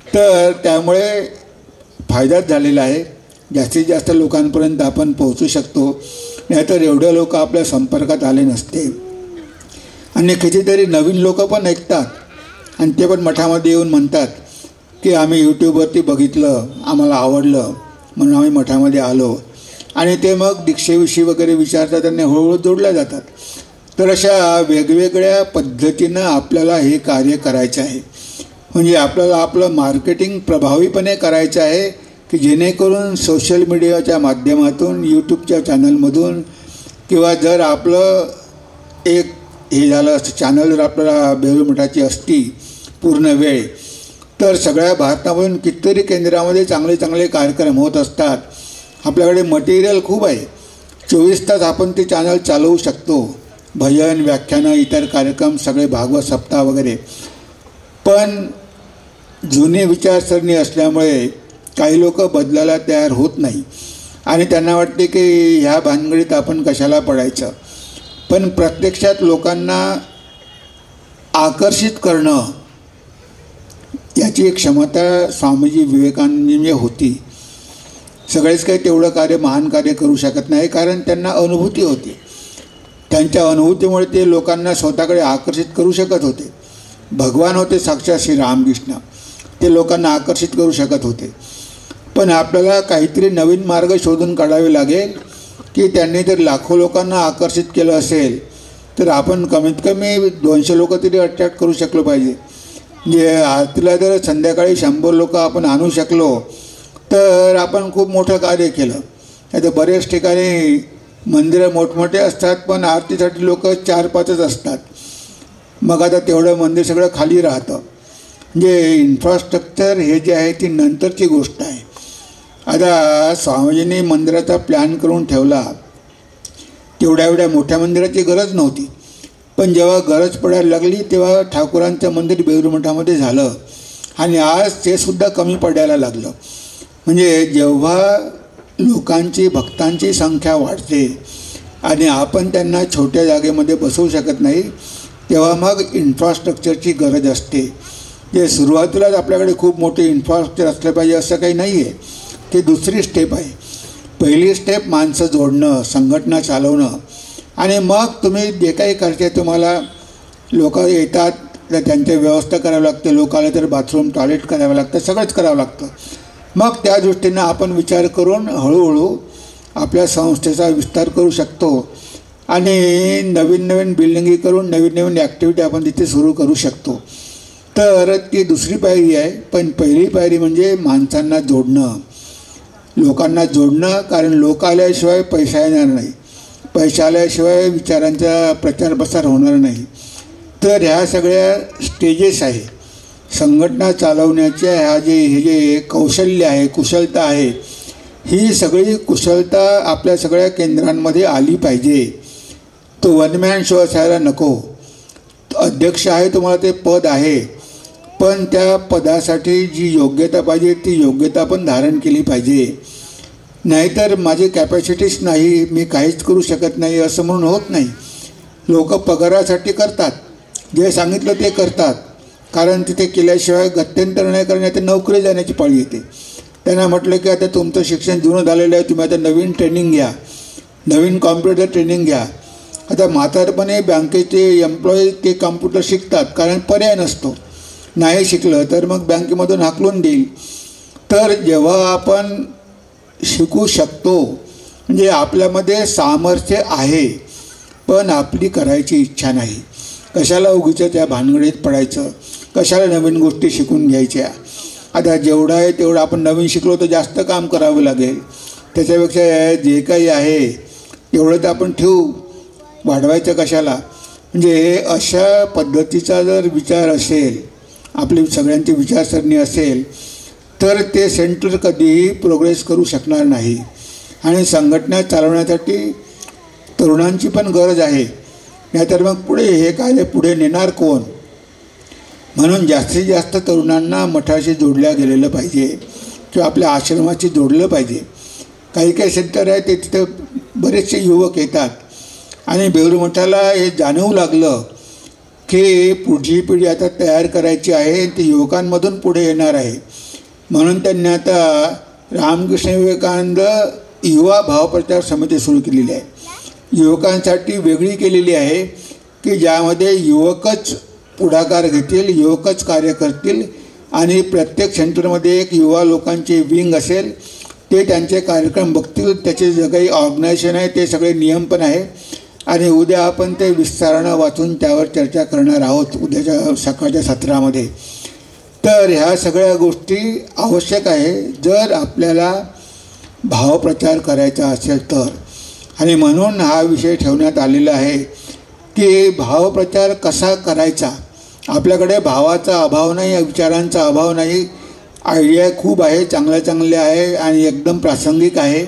तर त्यामुळे फायदाच झालेला आहे. जास्तीत जास्त लोकांपर्यंत आपण पोहोचू शकतो, नाहीतर एवढे लोक आपल्या संपर्कात आले नसते. आणि कितीतरी नवीन लोक पण ऐकतात आणि ते पण मठामध्ये येऊन म्हणतात की आम्ही यूट्यूबवरती बघितलं, आम्हाला आवडलं म्हणून आम्ही मठामध्ये आलो. आणि ते मग दीक्षेविषयी वगैरे विचारतात आणि हळूहळू जोडल्या जातात. तर अशा वेगवेगळ्या पद्धतीनं आपल्याला हे कार्य करायचं आहे. म्हणजे आपल्याला आपलं मार्केटिंग प्रभावीपणे करायचं आहे की जेणेकरून सोशल मीडियाच्या माध्यमातून, यूट्यूबच्या चॅनलमधून, किंवा जर आपलं एक हे झालं चॅनल जर आपल्याला बेलूर मठाची असती पूर्ण वेळ, तर सगळ्या भारतामधून कितीतरी केंद्रामध्ये चांगले चांगले कार्यक्रम होत असतात. आपल्याकडे मटेरियल खूप आहे. 24 तास आपण ते चॅनल चालवू शकतो. भजन, व्याख्यानं, इतर कार्यक्रम, सगळे भागवत सप्ताह वगैरे. पण जुनी विचारसरणी असल्यामुळे काही लोक बदलायला तयार होत नाही आणि त्यांना वाटते की ह्या भानगडीत आपण कशाला पडायचं. पण प्रत्यक्षात लोकांना आकर्षित करणं याची एक क्षमता स्वामीजी विवेकानंदजी होती. सगळेच काही तेवढं कार्य, महान कार्य करू शकत नाही, कारण त्यांना अनुभूती होती. त्यांच्या अनुभूतीमुळे ते लोकांना स्वतःकडे आकर्षित करू शकत होते. भगवान होते साक्षात श्री रामकृष्ण, ते लोकांना आकर्षित करू शकत होते. पण आपल्याला काहीतरी नवीन मार्ग शोधून काढावे लागेल की त्यांनी जर लाखो लोकांना आकर्षित केलं असेल तर आपण कमीत कमी 200 लोक तरी अट्रॅक्ट करू शकलो पाहिजे. म्हणजे आरतीला जर संध्याकाळी 100 लोक आपण आणू शकलो तर आपण खूप मोठं कार्य केलं. आता बरेच ठिकाणी मंदिरं मोठमोठे असतात पण आरतीसाठी लोक 4-5च असतात. मग आता तेवढं मंदिर सगळं खाली राहतं. म्हणजे इन्फ्रास्ट्रक्चर हे जे आहे ती नंतरची गोष्ट आहे. आता स्वामीजींनी मंदिराचा प्लॅन करून ठेवला, तेवढ्या एवढ्या मोठ्या मंदिराची गरज नव्हती. पण जेव्हा गरज पडायला लागली तेव्हा ठाकूरांचं मंदिर बेलूर मठामध्ये झालं आणि आज ते सुद्धा कमी पडायला लागलं. म्हणजे जेव्हा लोकांची, भक्तांची संख्या वाढते आणि आपण त्यांना छोट्या जागेमध्ये बसवू शकत नाही, तेव्हा मग इन्फ्रास्ट्रक्चरची गरज असते. जे सुरुवातीलाच आपल्याकडे खूप मोठे इन्फ्रास्ट्रक्चर असलं पाहिजे असं काही नाही आहे. ते दुसरी स्टेप आहे. पहिली स्टेप माणसं जोडणं, संघटना चालवणं, आणि मग तुम्ही जे काही करते, तुम्हाला लोक येतात तर त्यांची व्यवस्था करावी लागते. लोक आले तर बाथरूम, टॉयलेट करावं लागतं, सगळंच करावं लागतं. मग त्या दृष्टीनं आपण विचार करून हळूहळू आपल्या संस्थेचा विस्तार करू शकतो आणि नवीन नवीन बिल्डिंगी करून नवीन नवीन ॲक्टिव्हिटी आपण तिथे सुरू करू शकतो. तर ती दुसरी पायरी आहे. पण पहिली पायरी म्हणजे माणसांना जोडणं, लोकांना जोडणं. कारण लोक आल्याशिवाय पैसा येणार नाही, पैसा आल्याशिवाय विचारांचा प्रचार प्रसार होणार नाही. तर ह्या सगळ्या स्टेजेस आहे संघटना चालवण्याच्या. हे जे कौशल्य आहे, कुशलता आहे, ही सगळी कुशलता आपल्या सगळ्या केंद्रांमध्ये आली पाहिजे. तो वन मॅन शो असायला नको. अध्यक्ष आहे, तुम्हाला ते पद आहे, पण त्या पदासाठी जी योग्यता पाहिजे ती योग्यता पण धारण केली पाहिजे. नाहीतर माझी कॅपॅसिटीच नाही, मी काहीच करू शकत नाही असं म्हणून होत नाही. लोक पगारासाठी करतात, जे सांगितलं ते करतात, कारण तिथे केल्याशिवाय गत्यंतर नाही करण्यात ते नोकरी जाण्याची पाळी येते. त्यांना म्हटलं की आता तुमचं शिक्षण जुनं झालेलं आहे, तुम्ही आता नवीन ट्रेनिंग घ्या, नवीन कॉम्प्युटर ट्रेनिंग घ्या. आता म्हातारपणे बँकेचे एम्प्लॉई ते कम्प्युटर शिकतात, कारण पर्याय नसतो. नाही शिकलं तर मग बँकेमधून हाकलून देईल. तर जेव्हा आपण शिकू शकतो, म्हणजे आपल्यामध्ये सामर्थ्य आहे पण आपली करायची इच्छा नाही, कशाला उगीच त्या भानगडीत पडायचं, कशाला नवीन गोष्टी शिकून घ्यायच्या. आता जेवढं आहे तेवढं आपण नवीन शिकलो तर जास्त काम करावं लागेल, त्याच्यापेक्षा जे काही आहे एवढं तर आपण ठेवू, वाढवायचं कशाला. म्हणजे अशा पद्धतीचा जर विचार असेल, आपली सगळ्यांची विचारसरणी असेल, तर ते सेंटर कधीही प्रोग्रेस करू शकणार नाही. आणि संघटना चालवण्यासाठी तरुणांची पण गरज आहे, नाहीतर मग पुढे हे काय पुढे नेणार कोण. म्हणून जास्तीत जास्त तरुणांना मठाशी जोडल्या गेलेलं पाहिजे किंवा आपल्या आश्रमाशी जोडलं पाहिजे. काही काही सेंटर आहे ते तिथं बरेचसे युवक येतात आणि बेलूर मठाला हे जाणवू लागलं की पुढची पिढी आता तयार करायची आहे, ती युवकांमधून पुढे येणार आहे. म्हणून त्यांनी आता रामकृष्ण विवेकानंद युवा भावप्रचार समिती सुरू केलेली आहे, युवकांसाठी वेगळी केलेली आहे, की ज्यामध्ये युवकच पुढाकार घेतील, युवकच कार्य करतील आणि प्रत्येक सेंटरमध्ये एक युवा लोकांचे विंग असेल, ते त्यांचे कार्यक्रम बघतील, त्याचे जे काही ऑर्गनायझेशन आहे ते सगळे नियम पण आहे. आणि उद्या आपण ते विस्तारानं वाचून त्यावर चर्चा करणार आहोत उद्याच्या सकाळच्या सत्रामध्ये. तर ह्या सगळ्या गोष्टी आवश्यक आहे जर आपल्याला भावप्रचार करायचा असेल तर. आणि म्हणून हा विषय ठेवण्यात आलेला आहे की भावप्रचार कसा करायचा. आपल्याकडे भावाचा अभाव नाही, विचारांचा अभाव नाही, आयडिया खूप आहे, चांगल्या आहे आणि एकदम प्रासंगिक आहे,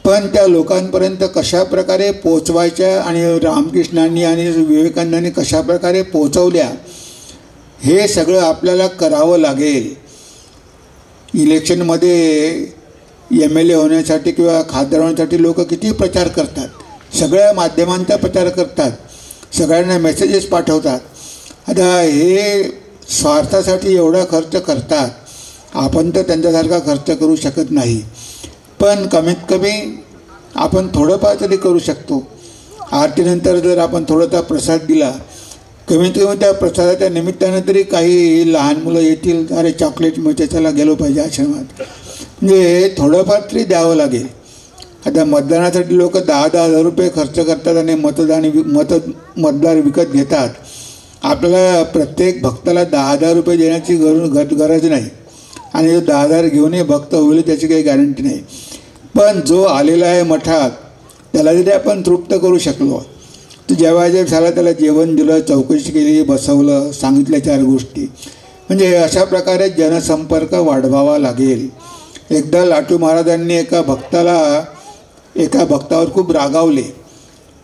पण त्या लोकांपर्यंत कशा प्रकारे पोचवायच्या आणि रामकृष्णांनी आणि विवेकानंदांनी कशा प्रकारे पोचवल्या हे सगळं आपल्याला करावं लागेल. इलेक्शनमध्ये MLA होण्यासाठी किंवा खासदार होण्यासाठी लोक किती प्रचार करतात, सगळ्या माध्यमांचा प्रचार करतात, सगळ्यांना मेसेजेस पाठवतात. आता हे स्वार्थासाठी एवढा खर्च करतात, आपण तर त्यांच्यासारखा खर्च करू शकत नाही, पण कमीत कमी आपण थोडंफार तरी करू शकतो. आरतीनंतर जर आपण थोडासा प्रसाद दिला, कमीत कमी त्या प्रसादाच्या निमित्तानं तरी काही लहान मुलं येतील, अरे चॉकलेट मिळते, चला गेलो पाहिजे आश्रमात, म्हणजे थोडंफार तरी द्यावं लागेल. आता मतदानासाठी लोक 10,000 रुपये खर्च करतात आणि मतदार विकत घेतात. आपल्याला प्रत्येक भक्ताला 10,000 रुपये देण्याची गरज नाही आणि जो 10,000 घेऊनही भक्त होईल त्याची काही गॅरंटी नाही. पण जो आलेला आहे मठात त्याला जरी आपण तृप्त करू शकलो, तर जेव्हा झाला त्याला जेवण दिलं, चौकशी केली, बसवलं, सांगितल्या 4 गोष्टी, म्हणजे अशा प्रकारे जनसंपर्क वाढवावा लागेल. एकदा लाटू महाराजांनी एका भक्तावर खूप रागावले.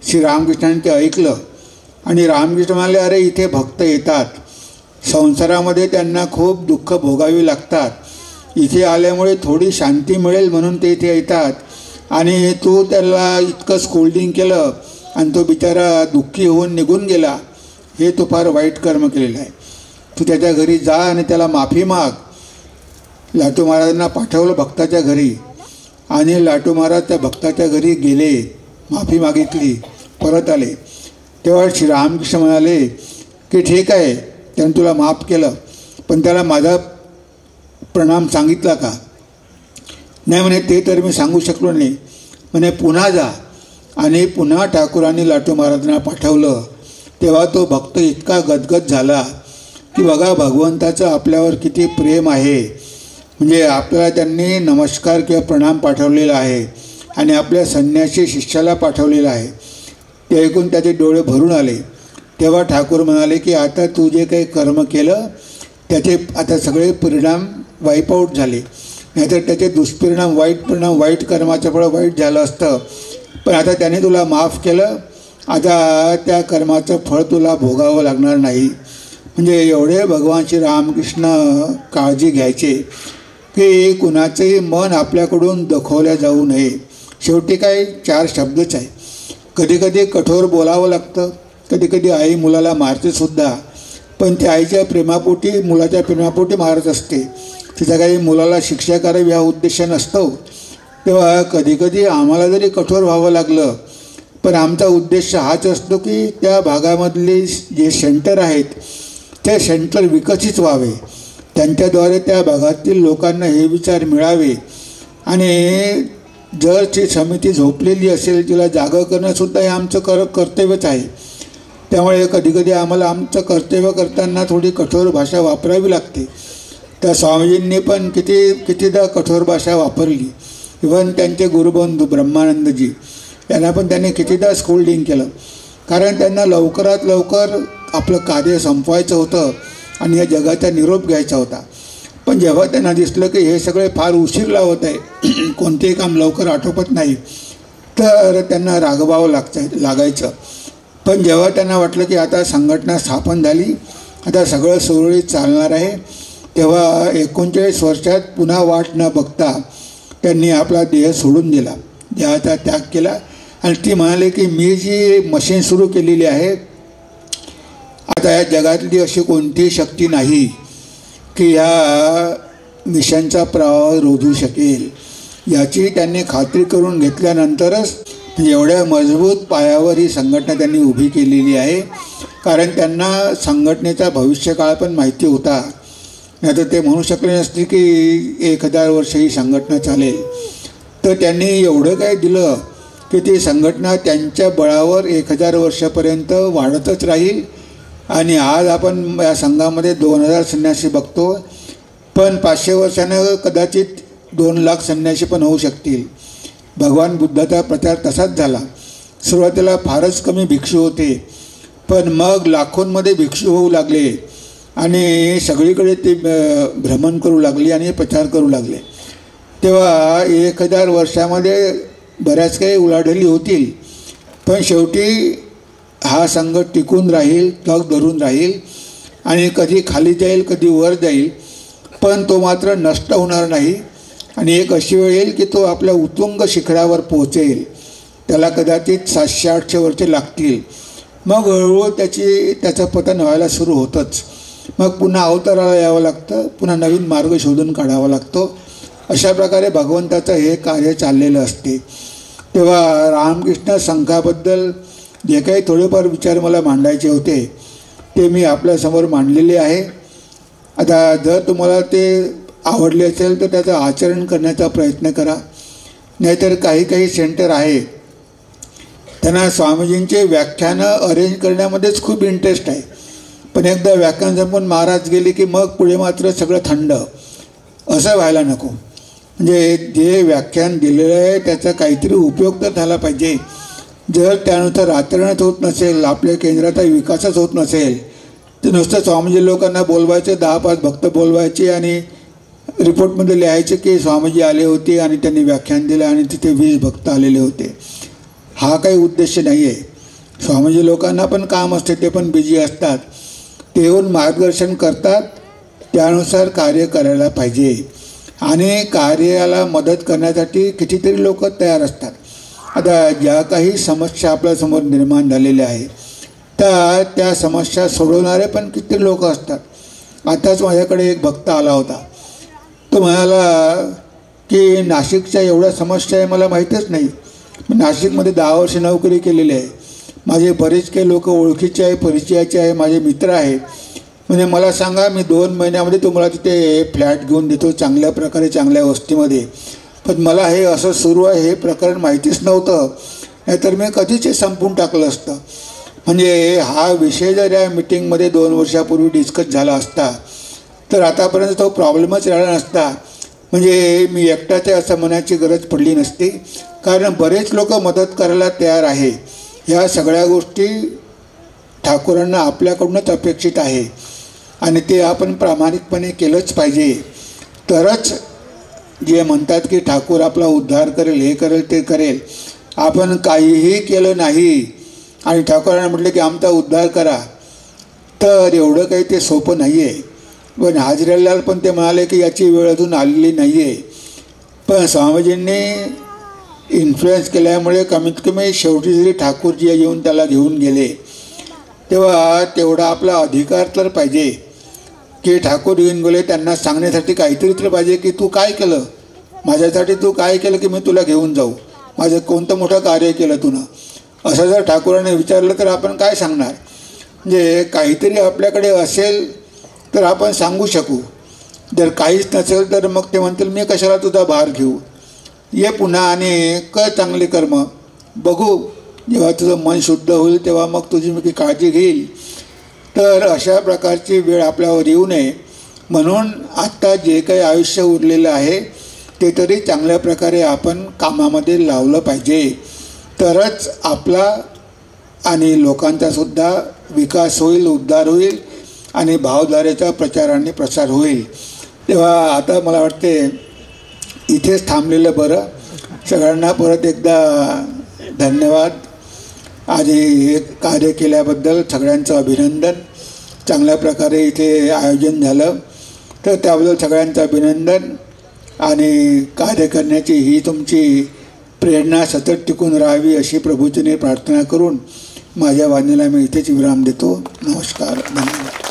श्री रामकृष्णांनी ते ऐकलं आणि रामकृष्ण म्हणाले, अरे इथे भक्त येतात, संसारामध्ये त्यांना खूप दुःख भोगावी लागतात, इथे आल्यामुळे थोडी शांती मिळेल म्हणून ते इथे येतात आणि तू त्याला इतकं स्कोल्डिंग केलं आणि तो बिचारा दुःखी होऊन निघून गेला, हे तू फार वाईट कर्म केलेलं आहे. तू त्याच्या घरी जा आणि त्याला माफी माग. लाटू महाराजांना पाठवलं भक्ताच्या घरी आणि लाटू महाराज त्या भक्ताच्या घरी गेले, माफी मागितली, परत आले. तेव्हा श्री रामकृष्ण म्हणाले की ठीक आहे, त्यानं तुला माफ केलं, पण त्याला माझा प्रणाम सांगितला का? नाही म्हणे, ते तर मी सांगू शकलो नाही. म्हणे पुन्हा जा. आणि पुन्हा ठाकूरांनी लाटू महाराजांना पाठवलं. तेव्हा तो भक्त इतका गदगद झाला की बघा भगवंताचं आपल्यावर किती प्रेम आहे. म्हणजे आपल्याला त्यांनी नमस्कार किंवा प्रणाम पाठवलेला आहे आणि आपल्या संन्यासी शिष्याला पाठवलेला आहे. ते ऐकून त्याचे डोळे भरून आले. तेव्हा ठाकूर म्हणाले की आता तू जे काही कर्म केलं त्याचे आता सगळे परिणाम वाईप आऊट झाले, नाहीतर त्याचे दुष्परिणाम, वाईट कर्माचं फळ वाईट झालं असतं. पण आता त्याने तुला माफ केलं, आता त्या कर्माचं फळ तुला भोगावं लागणार नाही. म्हणजे एवढे भगवान श्री रामकृष्ण काळजी घ्यायचे की कुणाचंही मन आपल्याकडून दखवल्या जाऊ नये. शेवटी काय 4 शब्दच आहे. कधीकधी कठोर बोलावं लागतं, कधीकधी आई मुलाला मारतेसुद्धा, पण ती आईच्या प्रेमापोटी, मुलाच्या प्रेमापोटी मारत असते. तिच्या काही मुलाला शिक्षा करावी हा उद्देश नसतो. तेव्हा कधीकधी आम्हाला जरी कठोर व्हावं लागलं, पण आमचा उद्देश हाच असतो की त्या भागामधले जे सेंटर आहेत ते सेंटर विकसित व्हावे, त्यांच्याद्वारे त्या भागातील लोकांना हे विचार मिळावे आणि जर ती समिती झोपलेली असेल तिला जागं करणंसुद्धा हे आमचं कर्तव्यच आहे. त्यामुळे कधीकधी आम्हाला आमचं कर्तव्य करताना थोडी कठोर भाषा वापरावी लागते. त्या स्वामीजींनी पण कितीदा कठोर भाषा वापरली. इव्हन त्यांचे गुरुबंधू ब्रह्मानंदजी यांना पण त्यांनी कितीदा स्कोल्डिंग केलं, कारण त्यांना लवकरात लवकर आपलं कार्य संपवायचं होतं आणि या जगाचा निरोप घ्यायचा होता. पण जेव्हा त्यांना दिसलं की हे सगळे फार उशीर लावत आहे, कोणतेही काम लवकर आटोपत नाही, तर त्यांना रागवावं लागायचं. पण जेव्हा त्यांना वाटलं की आता संघटना स्थापन झाली, आता सगळं सुरळीत चालणार आहे, तेव्हा 39 वर्षात पुन्हा वाट न बघता त्यांनी आपला देह सोडून दिला, देहाचा त्याग केला. आणि ती म्हणाले की मी जी मशीन सुरू केलेली आहे, आता या जगातली अशी कोणतीही शक्ती नाही की ह्या मिशनचा प्रवाह रोधू शकेल. याची त्यांनी खात्री करून घेतल्यानंतरच एवढ्या मजबूत पायावर ही संघटना त्यांनी उभी केलेली आहे. कारण त्यांना संघटनेचा भविष्यकाळ पण माहिती होता, नाही तर ते म्हणू शकले नसते की 1000 वर्ष ही संघटना चालेल. तर त्यांनी एवढं काय दिलं की ती संघटना त्यांच्या बळावर 1000 वर्षापर्यंत वाढतच राहील. आणि आज आपण या संघामध्ये 2000 संन्यासी बघतो, पण 500 वर्षानं कदाचित 2 लाख संन्यासी पण होऊ शकतील. भगवान बुद्धाचा प्रचार तसाच झाला. सुरुवातीला फारच कमी भिक्षू होते, पण मग लाखोंमध्ये भिक्षू होऊ लागले आणि सगळीकडे ते भ्रमण करू लागले आणि प्रचार करू लागले. तेव्हा 1000 वर्षामध्ये बऱ्याच काही उलाढाली होतील, पण शेवटी हा संघ टिकून राहील, तग धरून राहील आणि कधी खाली जाईल कधी वर जाईल, पण तो मात्र नष्ट होणार नाही. आणि एक अशी वेळ येईल की तो आपल्या उत्तुंग शिखरावर पोहोचेल. त्याला कदाचित 700-800 वर्षे लागतील. मग हळूहळू त्याचं पतन व्हायला सुरू होतंच. मग पुन्हा अवताराला यावं लागतं, पुन्हा नवीन मार्ग शोधून काढावा लागतो. अशा प्रकारे भगवंताचं हे कार्य चाललेलं असते. तेव्हा रामकृष्ण संघाबद्दल जे काही थोडेफार विचार मला मांडायचे होते ते मी आपल्यासमोर मांडलेले आहे. आता जर तुम्हाला ते आवडले असेल तर त्याचं आचरण करण्याचा प्रयत्न करा. नाहीतर काही सेंटर आहे त्यांना स्वामीजींचे व्याख्यानं अरेंज करण्यामध्येच खूप इंटरेस्ट आहे, पण एकदा व्याख्यान संपून महाराज गेले की मग पुढे मात्र सगळं थंड. असं व्हायला नको. म्हणजे जे व्याख्यान दिलेलं आहे त्याचा काहीतरी उपयोग तर झाला पाहिजे. जर त्यानुसार आचरणच होत नसेल, आपल्या केंद्राचा विकासच होत नसेल, तर नुसतं स्वामीजी लोकांना बोलवायचं, 10-5 भक्त बोलवायचे आणि रिपोर्टमध्ये लिहायचे की स्वामीजी आले होते आणि त्यांनी व्याख्यान दिलं आणि तिथे 20 भक्त आलेले होते. हा काही उद्देश नाही आहे. स्वामीजी लोकांना पण काम असते, ते पण बिझी असतात. ते येऊन मार्गदर्शन करतात, त्यानुसार कार्य करायला पाहिजे. आणि कार्याला मदत करण्यासाठी कितीतरी लोक तयार असतात. आता ज्या काही समस्या आपल्यासमोर निर्माण झालेल्या आहे तर त्या समस्या सोडवणारे पण किती लोक असतात. आताच माझ्याकडे एक भक्त आला होता. तो म्हणाला की नाशिकच्या एवढ्या समस्या आहे मला माहीतच नाही. नाशिकमध्ये 10 वर्ष नोकरी केलेली आहे. माझे बरेच काही लोक ओळखीचे आहे, परिचयाचे आहे, माझे मित्र आहेत. म्हणजे मला सांगा, मी 2 महिन्यामध्ये तुम्हाला तिथे फ्लॅट घेऊन देतो चांगल्या प्रकारे, चांगल्या वस्तीमध्ये. पण मला हे असं सुरू आहे हे प्रकरण माहितीच नव्हतं, नाहीतर मी कधीच हे संपून टाकलं असतं. म्हणजे हा विषय जर या मिटिंगमध्ये 2 वर्षापूर्वी डिस्कस झाला असता तर आतापर्यंत तो प्रॉब्लेमच राहिला नसता. म्हणजे मी एकटाच असं म्हणायची गरज पडली नसती, कारण बरेच लोक मदत करायला तयार आहे. ह्या सगळ्या गोष्टी ठाकूरांना आपल्याकडूनच अपेक्षित आहे आणि ते आपण प्रामाणिकपणे केलंच पाहिजे. तरच जे म्हणतात की ठाकूर आपला उद्धार करेल, हे करेल, ते करेल. आपण काहीही केलं नाही आणि ठाकूरांना म्हटलं की आमचा उद्धार करा, तर एवढं काही ते सोपं नाही आहे. पण हाजरीलाल पण ते म्हणाले की याची वेळ अजून आलेली नाही आहे. पण स्वामीजींनी इन्फ्लुएन्स केल्यामुळे कमीत कमी शेवटी जरी ठाकूरजी येऊन त्याला घेऊन गेले, तेव्हा तेवढा आपला अधिकार तर पाहिजे की ठाकूर येऊन गेले त्यांना सांगण्यासाठी काहीतरी तर पाहिजे की तू काय केलं माझ्यासाठी, तू काय केलं की मी तुला घेऊन जाऊ, माझं कोणतं मोठं कार्य केलं तुनं. असं जर ठाकूरांनी विचारलं तर आपण काय सांगणार? म्हणजे काहीतरी आपल्याकडे असेल तर आपण सांगू शकू, जर काहीच नसेल तर मग ते म्हणतील मी कशाला तुझा भार घेऊ, ये पुन्हा आणि कर चांगले कर्म, बघू जेव्हा तुझं मन शुद्ध होईल तेव्हा मग तुझी मी काळजी घेईल. तर अशा प्रकारची वेळ आपल्यावर येऊ नये म्हणून आत्ता जे काही आयुष्य उरलेलं आहे ते तरी चांगल्या प्रकारे आपण कामामध्ये लावलं पाहिजे, तरच आपला आणि लोकांचासुद्धा विकास होईल, उद्धार होईल आणि भावधारेचा प्रचार आणि प्रसार होईल. तेव्हा आता मला वाटते इथेच थांबलेलं बरं. सगळ्यांना परत एकदा धन्यवाद. आज हे कार्य केल्याबद्दल सगळ्यांचं अभिनंदन. चांगल्या प्रकारे इथे आयोजन झालं तर त्याबद्दल सगळ्यांचं अभिनंदन. आणि कार्य करण्याची ही तुमची प्रेरणा सतत टिकून राहावी अशी प्रभूचरणी प्रार्थना करून माझ्या वाणीला मी इथेच विराम देतो. नमस्कार, धन्यवाद.